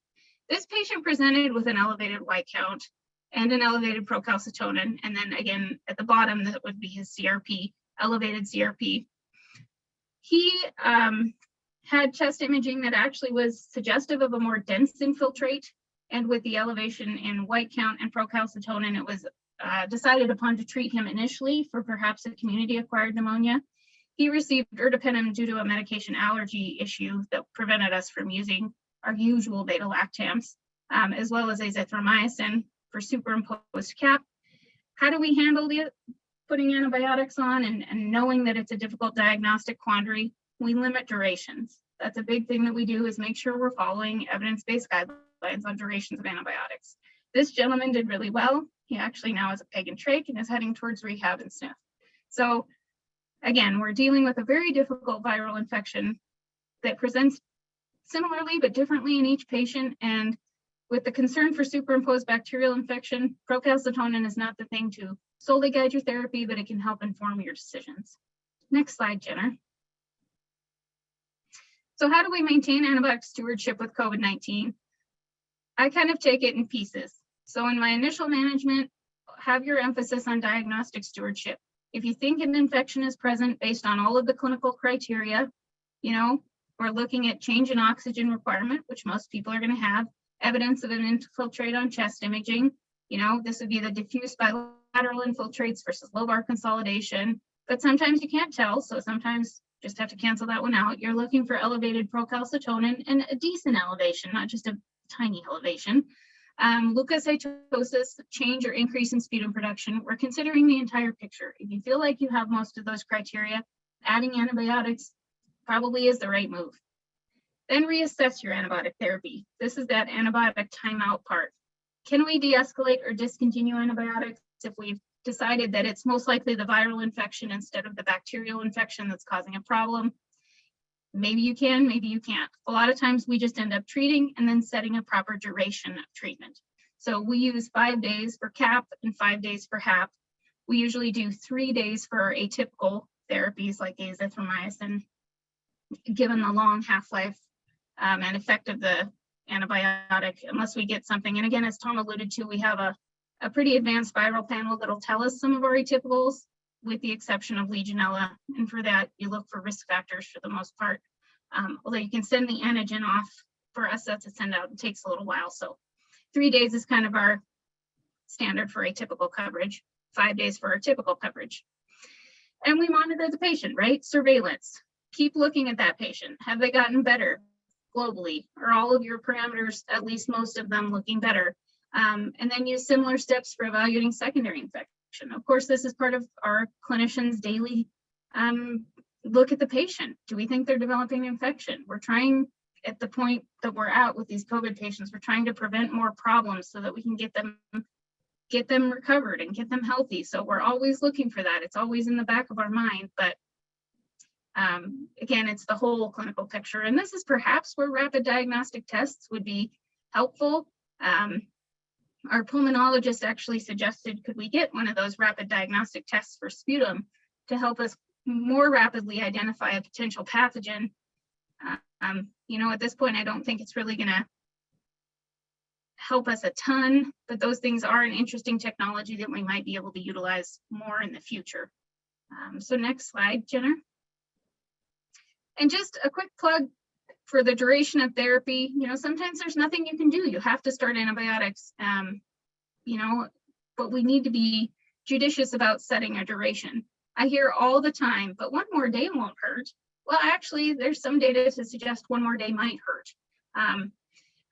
Speaker 5: This patient presented with an elevated white count and an elevated procalcitonin. And then again, at the bottom, that would be his CRP, elevated CRP. He had chest imaging that actually was suggestive of a more dense infiltrate. And with the elevation in white count and procalcitonin, it was decided upon to treat him initially for perhaps a community-acquired pneumonia. He received ertapenem due to a medication allergy issue that prevented us from using our usual beta-lactams, as well as azithromycin for superimposed cap. How do we handle putting antibiotics on and knowing that it's a difficult diagnostic quandary? We limit durations. That's a big thing that we do, is make sure we're following evidence-based guidelines on durations of antibiotics. This gentleman did really well. He actually now has a peg and trach and is heading towards rehab and sniff. So again, we're dealing with a very difficult viral infection that presents similarly but differently in each patient. And with the concern for superimposed bacterial infection, procalcitonin is not the thing to solely guide your therapy, but it can help inform your decisions. Next slide, Jenner. So how do we maintain antibiotic stewardship with COVID-19? I kind of take it in pieces. So in my initial management, have your emphasis on diagnostic stewardship. If you think an infection is present based on all of the clinical criteria, you know, we're looking at change in oxygen requirement, which most people are going to have, evidence of an infiltrate on chest imaging. You know, this would be the diffuse bilateral infiltrates versus lobar consolidation, but sometimes you can't tell. So sometimes just have to cancel that one out. You're looking for elevated procalcitonin and a decent elevation, not just a tiny elevation. Leukocytosis, change or increase in sputum production. We're considering the entire picture. If you feel like you have most of those criteria, adding antibiotics probably is the right move. Then reassess your antibiotic therapy. This is that antibiotic timeout part. Can we de-escalate or discontinue antibiotics if we've decided that it's most likely the viral infection instead of the bacterial infection that's causing a problem? Maybe you can, maybe you can't. A lot of times we just end up treating and then setting a proper duration of treatment. So we use 5 days for CAP and 5 days for HAP. We usually do 3 days for atypical therapies like azithromycin, given the long half-life and effect of the antibiotic, unless we get something. And again, as Tom alluded to, we have a pretty advanced viral panel that'll tell us some of our atypicals, with the exception of Legionella. And for that, you look for risk factors for the most part. Although you can send the antigen off, for us, that's a send out. It takes a little while. So 3 days is kind of our standard for atypical coverage, 5 days for our typical coverage. And we monitor the patient, right? Surveillance. Keep looking at that patient. Have they gotten better? globally? Are all of your parameters, at least most of them, looking better? And then use similar steps for evaluating secondary infection. Of course, this is part of our clinicians' daily look at the patient. Do we think they're developing infection? We're trying, at the point that we're at with these COVID patients, we're trying to prevent more problems so that we can get them recovered and get them healthy. So we're always looking for that. It's always in the back of our mind, but again, it's the whole clinical picture. And this is perhaps where rapid diagnostic tests would be helpful. Our pulmonologist actually suggested, could we get one of those rapid diagnostic tests for sputum to help us more rapidly identify a potential pathogen? You know, at this point, I don't think it's really going to help us a ton, but those things are an interesting technology that we might be able to utilize more in the future. So next slide, Jenner. And just a quick plug for the duration of therapy. You know, sometimes there's nothing you can do. You have to start antibiotics, you know, but we need to be judicious about setting a duration. I hear all the time, but one more day won't hurt. Well, actually, there's some data to suggest one more day might hurt.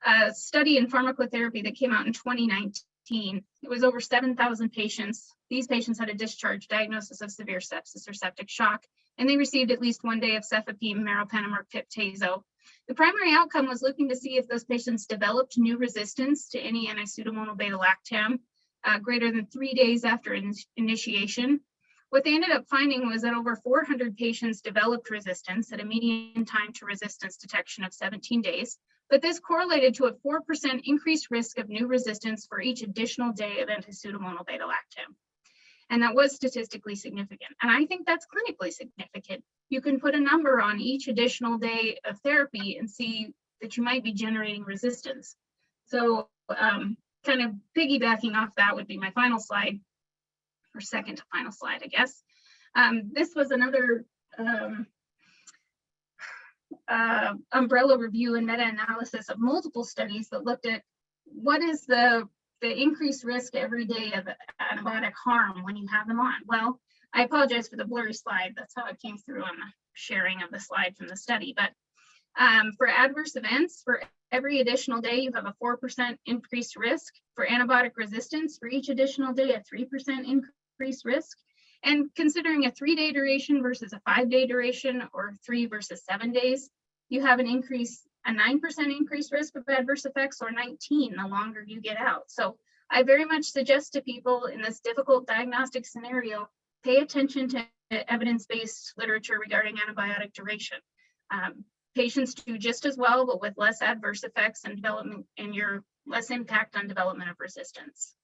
Speaker 5: A study in pharmacotherapy that came out in 2019, it was over 7,000 patients. These patients had a discharge diagnosis of severe sepsis or septic shock, and they received at least 1 day of cefepime, meropenem, or pip/tazo. The primary outcome was looking to see if those patients developed new resistance to any anti-pseudomonal beta-lactam greater than 3 days after initiation. What they ended up finding was that over 400 patients developed resistance at a median time to resistance detection of 17 days, but this correlated to a 4% increased risk of new resistance for each additional day of anti-pseudomonal beta-lactam. And that was statistically significant. And I think that's clinically significant. You can put a number on each additional day of therapy and see that you might be generating resistance. So kind of piggybacking off that would be my final slide, or second to final slide, I guess. This was another umbrella review and meta-analysis of multiple studies that looked at what is the increased risk every day of antibiotic harm when you have them on. Well, I apologize for the blurry slide. That's how it came through on the sharing of the slide from the study. But for adverse events, for every additional day, you have a 4% increased risk. For antibiotic resistance, for each additional day, a 3% increased risk. And considering a 3-day duration versus a 5-day duration, or 3 versus 7 days, you have an increase, a 9% increased risk of adverse effects, or 19 the longer you get out. So I very much suggest to people in this difficult diagnostic scenario, pay attention to evidence-based literature regarding antibiotic duration. Patients do just as well, but with less adverse effects and development, and your less impact on development of resistance.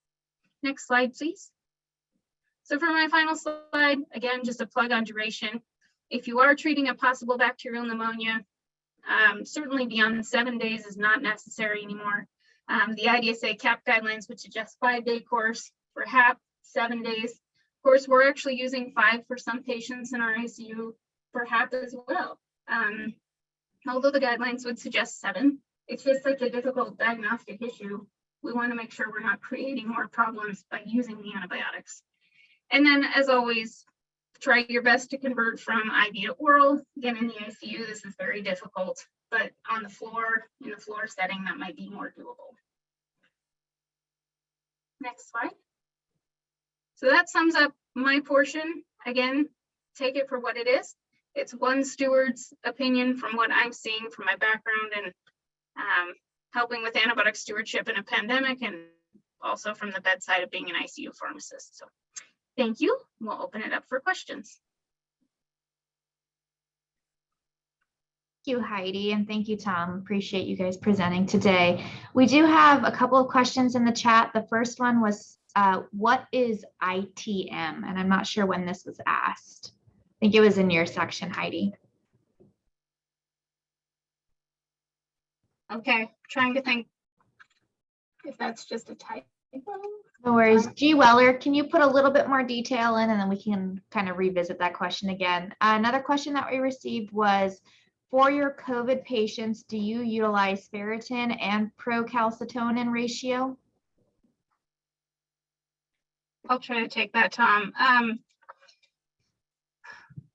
Speaker 5: Next slide, please. So for my final slide, again, just a plug on duration. If you are treating a possible bacterial pneumonia, certainly beyond 7 days is not necessary anymore. The IDSA CAP guidelines would suggest 5-day course for HAP, 7 days. Of course, we're actually using 5 for some patients in our ICU for HAP as well. Although the guidelines would suggest 7, it's just such a difficult diagnostic issue. We want to make sure we're not creating more problems by using the antibiotics. And then, as always, try your best to convert from IV to oral. Again, in the ICU, this is very difficult, but on the floor, in the floor setting, that might be more doable. Next slide. So that sums up my portion. Again, take it for what it is. It's one steward's opinion from what I'm seeing from my background and helping with antibiotic stewardship in a pandemic, and also from the bedside of being an ICU pharmacist. So thank you. We'll open it up for questions.
Speaker 1: Thank you, Heidi, and thank you, Tom. Appreciate you guys presenting today. We do have a couple of questions in the chat. The first one was, what is ITM? And I'm not sure when this was asked. I think it was in your section, Heidi.
Speaker 5: Okay, trying to think if that's just a typo.
Speaker 1: No worries. G. Weller, can you put a little bit more detail in, and then we can kind of revisit that question again. Another question that we received was, for your COVID patients, do you utilize ferritin and procalcitonin ratio?
Speaker 5: I'll try to take that, Tom.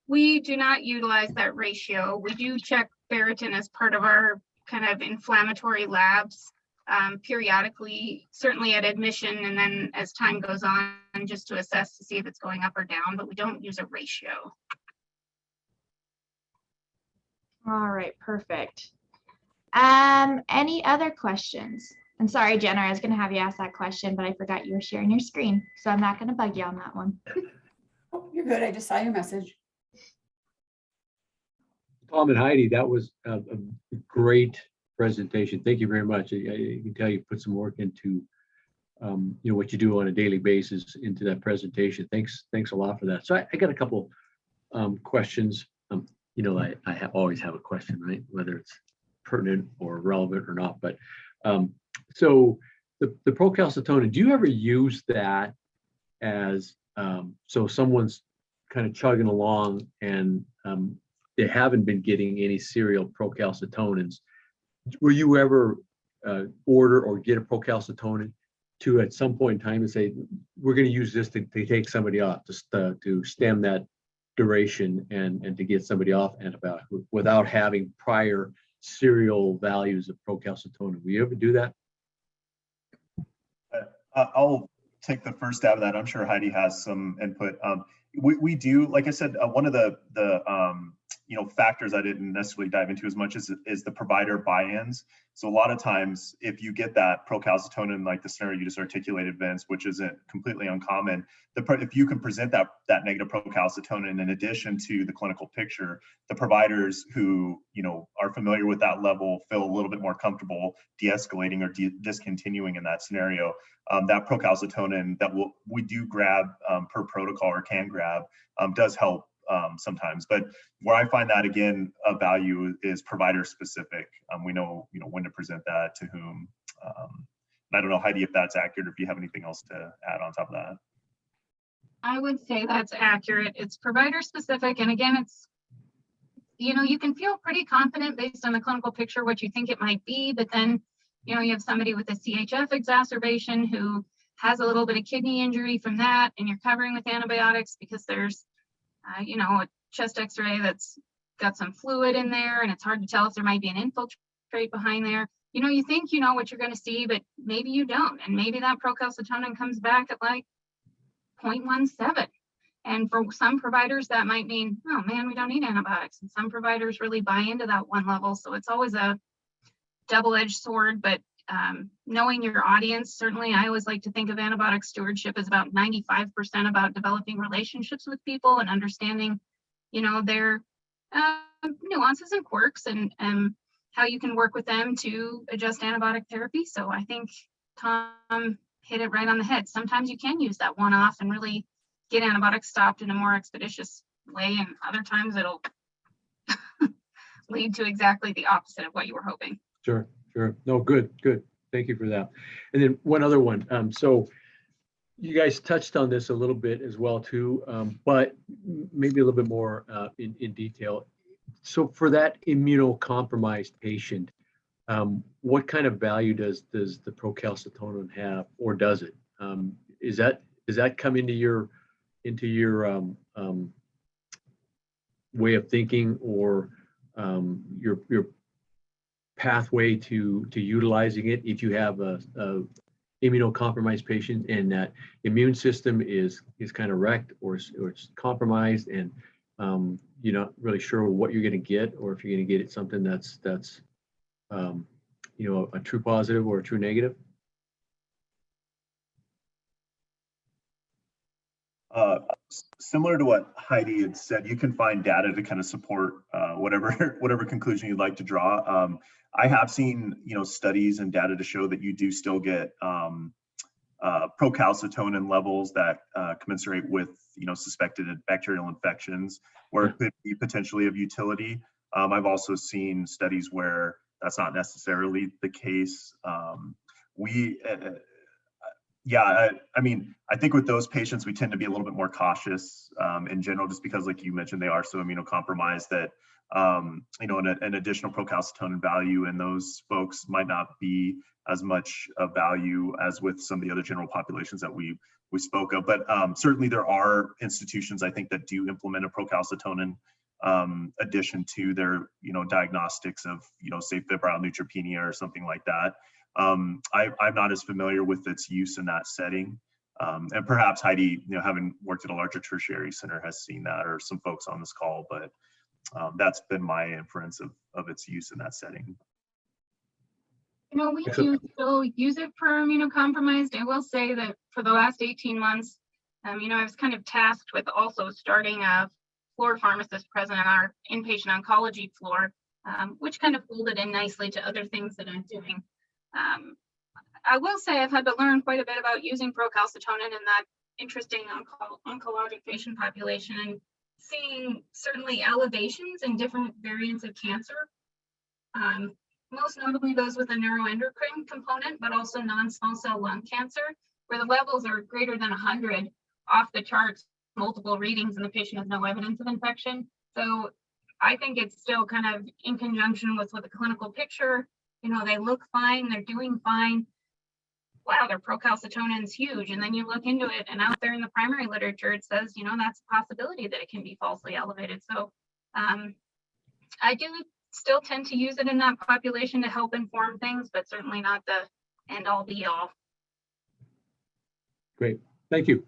Speaker 5: We do not utilize that ratio. We do check ferritin as part of our kind of inflammatory labs periodically, certainly at admission, and then as time goes on, just to assess to see if it's going up or down, but we don't use a ratio.
Speaker 1: All right, perfect. Any other questions? I'm sorry, Jenna, I was gonna have you ask that question, but I forgot you were sharing your screen, so I'm not gonna bug you on that one.
Speaker 2: Oh, you're good. I just saw your message.
Speaker 3: Tom and Heidi, that was a great presentation. Thank you very much. I can tell you put some work into what you do on a daily basis into that presentation. Thanks a lot for that. So I got a couple questions. I always have a question, right? Whether it's pertinent or relevant or not. But so the procalcitonin, do you ever use that as so someone's kind of chugging along and they haven't been getting any serial procalcitonins? Will you ever order or get a procalcitonin to at some point in time and say, we're going to use this to take somebody off, to stem that duration and to get somebody off antibiotic without having prior serial values of procalcitonin? Will you ever do that?
Speaker 4: I'll take the first stab of that. I'm sure Heidi has some input. We do, like I said, one of the factors I didn't necessarily dive into as much is the provider buy-ins. So a lot of times, if you get that procalcitonin, like the scenario you just articulated, Vince, which isn't completely uncommon, if you can present that negative procalcitonin in addition to the clinical picture, the providers who are familiar with that level feel a little bit more comfortable de-escalating or discontinuing in that scenario. That procalcitonin that we do grab per protocol or can grab does help sometimes, but where I find that again a value is provider specific. We know when to present that to whom. I don't know, Heidi, if that's accurate or if you have anything else to add on top of that.
Speaker 5: I would say that's accurate. It's provider specific, and again, it's you can feel pretty confident based on the clinical picture what you think it might be, but then you have somebody with a CHF exacerbation who has a little bit of kidney injury from that, and you're covering with antibiotics because there's a chest x-ray that's got some fluid in there, and it's hard to tell if there might be an infiltrate behind there. You think you know what you're going to see, but maybe you don't. And maybe that procalcitonin comes back at like 0.17. And for some providers, that might mean, oh man, we don't need antibiotics. And some providers really buy into that one level. So it's always a double-edged sword, but knowing your audience, certainly I always like to think of antibiotic stewardship as about 95% about developing relationships with people and understanding, their nuances and quirks and how you can work with them to adjust antibiotic therapy. So I think Tom hit it right on the head. Sometimes you can use that one-off and really get antibiotics stopped in a more expeditious way, and other times it'll lead to exactly the opposite of what you were hoping.
Speaker 3: Sure. No, good. Thank you for that. And then one other one. So you guys touched on this a little bit as well too, but maybe a little bit more in detail. So for that immunocompromised patient, what kind of value does the procalcitonin have, or does it? Does that come into your way of thinking, or your pathway to utilizing it if you have a immunocompromised patient and that immune system is kind of wrecked or it's compromised, and you're not really sure what you're going to get, or if you're going to get something that's a true positive or a true negative?
Speaker 4: Similar to what Heidi had said, you can find data to kind of support whatever conclusion you'd like to draw. I have seen studies and data to show that you do still get procalcitonin levels that commensurate with suspected bacterial infections, where it could be potentially of utility. I've also seen studies where that's not necessarily the case. I think with those patients, we tend to be a little bit more cautious in general, just because, like you mentioned, they are so immunocompromised that an additional procalcitonin value in those folks might not be as much of value as with some of the other general populations that we spoke of. But certainly there are institutions, I think, that do implement a procalcitonin addition to their, diagnostics of, say febrile neutropenia or something like that. I'm not as familiar with its use in that setting. And perhaps Heidi, having worked at a larger tertiary center, has seen that, or some folks on this call, but that's been my inference of its use in that setting.
Speaker 5: We
Speaker 3: Excellent.
Speaker 5: do still use it for immunocompromised. I will say that for the last 18 months, I was kind of tasked with also starting a floor pharmacist present on our inpatient oncology floor, which kind of folded in nicely to other things that I'm doing. I will say I've had to learn quite a bit about using procalcitonin in that interesting oncologic patient population, and seeing certainly elevations in different variants of cancer. Most notably those with a neuroendocrine component, but also non-small cell lung cancer, where the levels are greater than 100, off the charts, multiple readings, and the patient has no evidence of infection. So I think it's still kind of in conjunction with the clinical picture. They look fine, they're doing fine. Wow, their procalcitonin is huge. And then you look into it, and out there in the primary literature, it says, that's a possibility that it can be falsely elevated. So I do still tend to use it in that population to help inform things, but certainly not the end all be all.
Speaker 3: Great, thank you.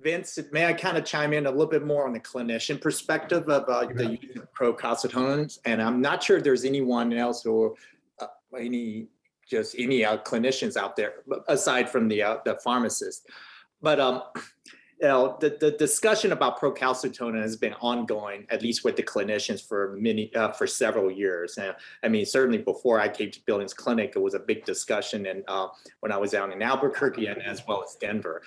Speaker 6: Vince, may I kind of chime in a little bit more on the clinician perspective about the use of procalcitonins? And I'm not sure if there's anyone else or any clinicians out there aside from the pharmacist. But the discussion about procalcitonin has been ongoing, at least with the clinicians, for several years. And certainly before I came to Billings Clinic, it was a big discussion, and when I was out in Albuquerque and as well as Denver.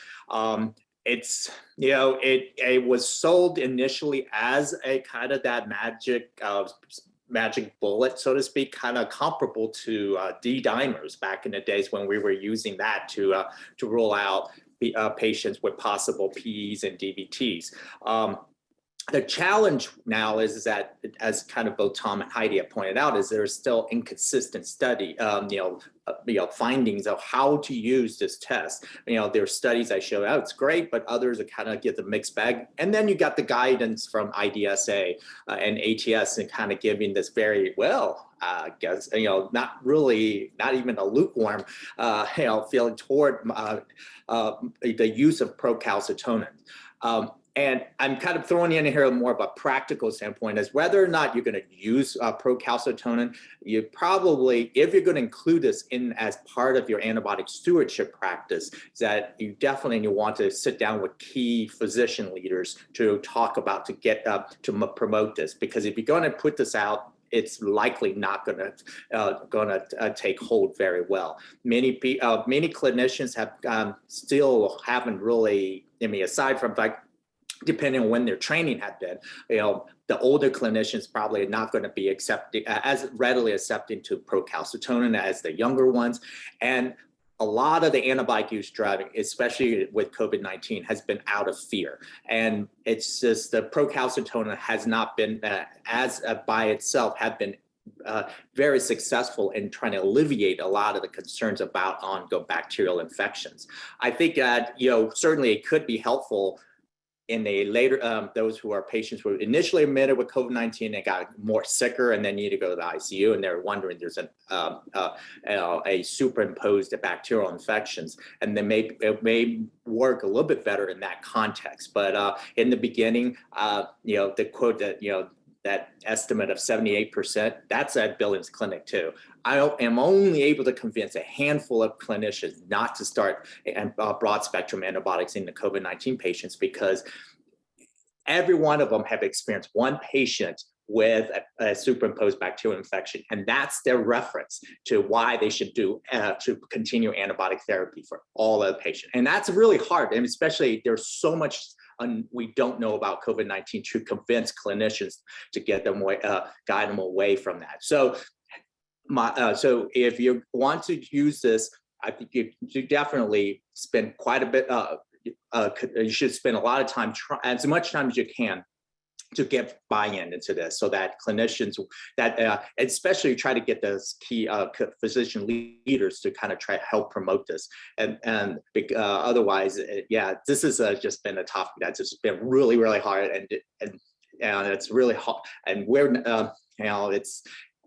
Speaker 6: It was sold initially as a kind of that magic bullet, so to speak, kind of comparable to D-dimers back in the days when we were using that to rule out patients with possible PEs and DVTs. The challenge now is that, as kind of both Tom and Heidi have pointed out, is there's still inconsistent findings of how to use this test. There's studies I show out, it's great, but others are kind of get the mixed bag. And then you got the guidance from IDSA and ATS and kind of giving this very I guess, not even a lukewarm, feeling toward the use of procalcitonin. And I'm kind of throwing in here more of a practical standpoint as whether or not you're going to use procalcitonin. You probably, if you're going to include this in as part of your antibiotic stewardship practice, that you definitely want to sit down with key physician leaders to talk about, to get to promote this. Because if you're going to put this out, it's likely not going to take hold very well. Many clinicians have still haven't really. Aside from depending on when their training had been, the older clinicians probably are not going to be as readily accepting to procalcitonin as the younger ones. And a lot of the antibiotic use driving, especially with COVID-19, has been out of fear. And it's just the procalcitonin has not been, by itself, have been very successful in trying to alleviate a lot of the concerns about ongoing bacterial infections. I think that, certainly it could be helpful in a later, those who are patients who were initially admitted with COVID-19 and got more sicker and then need to go to the ICU, and they're wondering there's a superimposed bacterial infections, and then it may work a little bit better in that context. But in the beginning, the quote that, that estimate of 78%, that's at Billings Clinic too. I am only able to convince a handful of clinicians not to start broad spectrum antibiotics in the COVID-19 patients, because every one of them have experienced one patient with a superimposed bacterial infection. And that's their reference to why they should to continue antibiotic therapy for all of the patients. And that's really hard. And especially there's so much we don't know about COVID-19 to convince clinicians to get them guide them away from that. So, so if you want to use this, I think you definitely spend quite a bit. You should spend a lot of time, as much time as you can, to get buy-in into this, so that clinicians, that especially try to get those key physician leaders to kind of try to help promote this. And otherwise, this has just been a topic that's just been really, really hard, and and it's really hot, and we're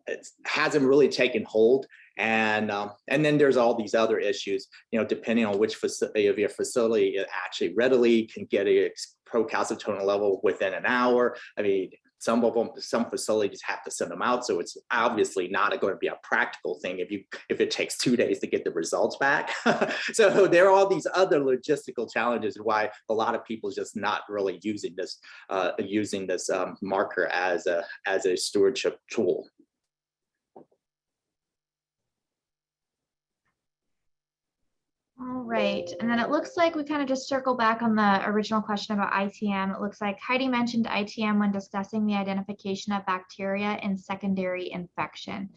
Speaker 6: it hasn't really taken hold. And then there's all these other issues, depending on which facility of your facility, it actually readily can get a procalcitonin level within an hour. I mean, some facilities have to send them out, so it's obviously not going to be a practical thing if it takes 2 days to get the results back. So there are all these other logistical challenges why a lot of people just not really using this marker as a stewardship tool.
Speaker 1: All right, and then it looks like we kind of just circle back on the original question about ITM. It looks like Heidi mentioned ITM when discussing the identification of bacteria in secondary infection.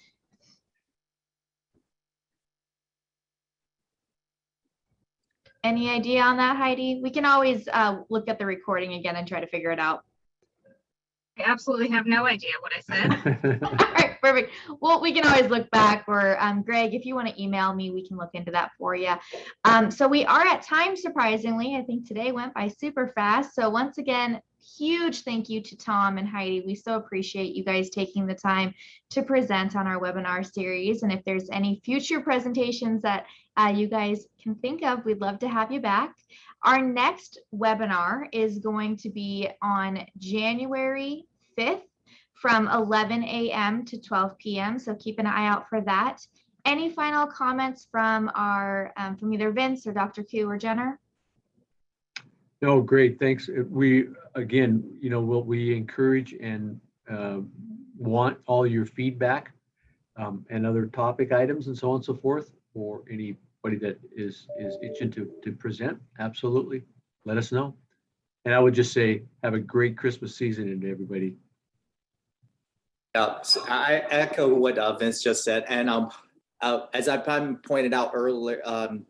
Speaker 1: Any idea on that, Heidi? We can always look at the recording again and try to figure it out.
Speaker 5: I absolutely have no idea what I said.
Speaker 1: All right, perfect. Well, we can always look back, or Greg, if you want to email me, we can look into that for you. So we are at time, surprisingly. I think today went by super fast. So once again, huge thank you to Tom and Heidi. We so appreciate you guys taking the time to present on our webinar series. And if there's any future presentations that you guys can think of, we'd love to have you back. Our next webinar is going to be on January 5th from 11 a.m. to 12 p.m. So keep an eye out for that. Any final comments from from either Vince or Dr. Q or Jenner?
Speaker 3: No, great, thanks. We, again, we encourage and want all your feedback and other topic items and so on and so forth, or anybody that is itching to present. Absolutely, let us know. And I would just say, have a great Christmas season to everybody.
Speaker 6: So I echo what Vince just said, and as I pointed out earlier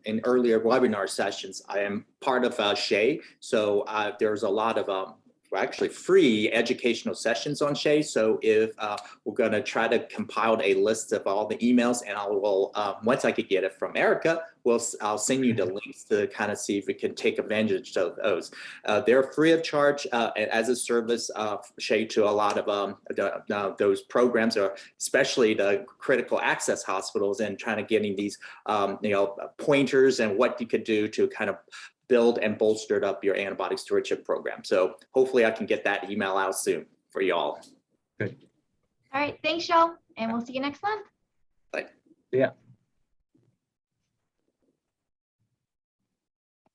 Speaker 6: in earlier webinar sessions, I am part of SHEA, so there's a lot of actually free educational sessions on SHEA. So if we're going to try to compile a list of all the emails, and I will once I could get it from Erica, I'll send you the links to kind of see if we can take advantage of those. They're free of charge as a service SHEA to a lot of those programs, or especially the critical access hospitals, and trying to getting these pointers and what you could do to kind of build and bolstered up your antibiotic stewardship program. So hopefully I can get that email out soon for y'all.
Speaker 3: Good.
Speaker 1: All right, thanks, y'all, and we'll see you next month.
Speaker 6: Bye.
Speaker 3: Yeah.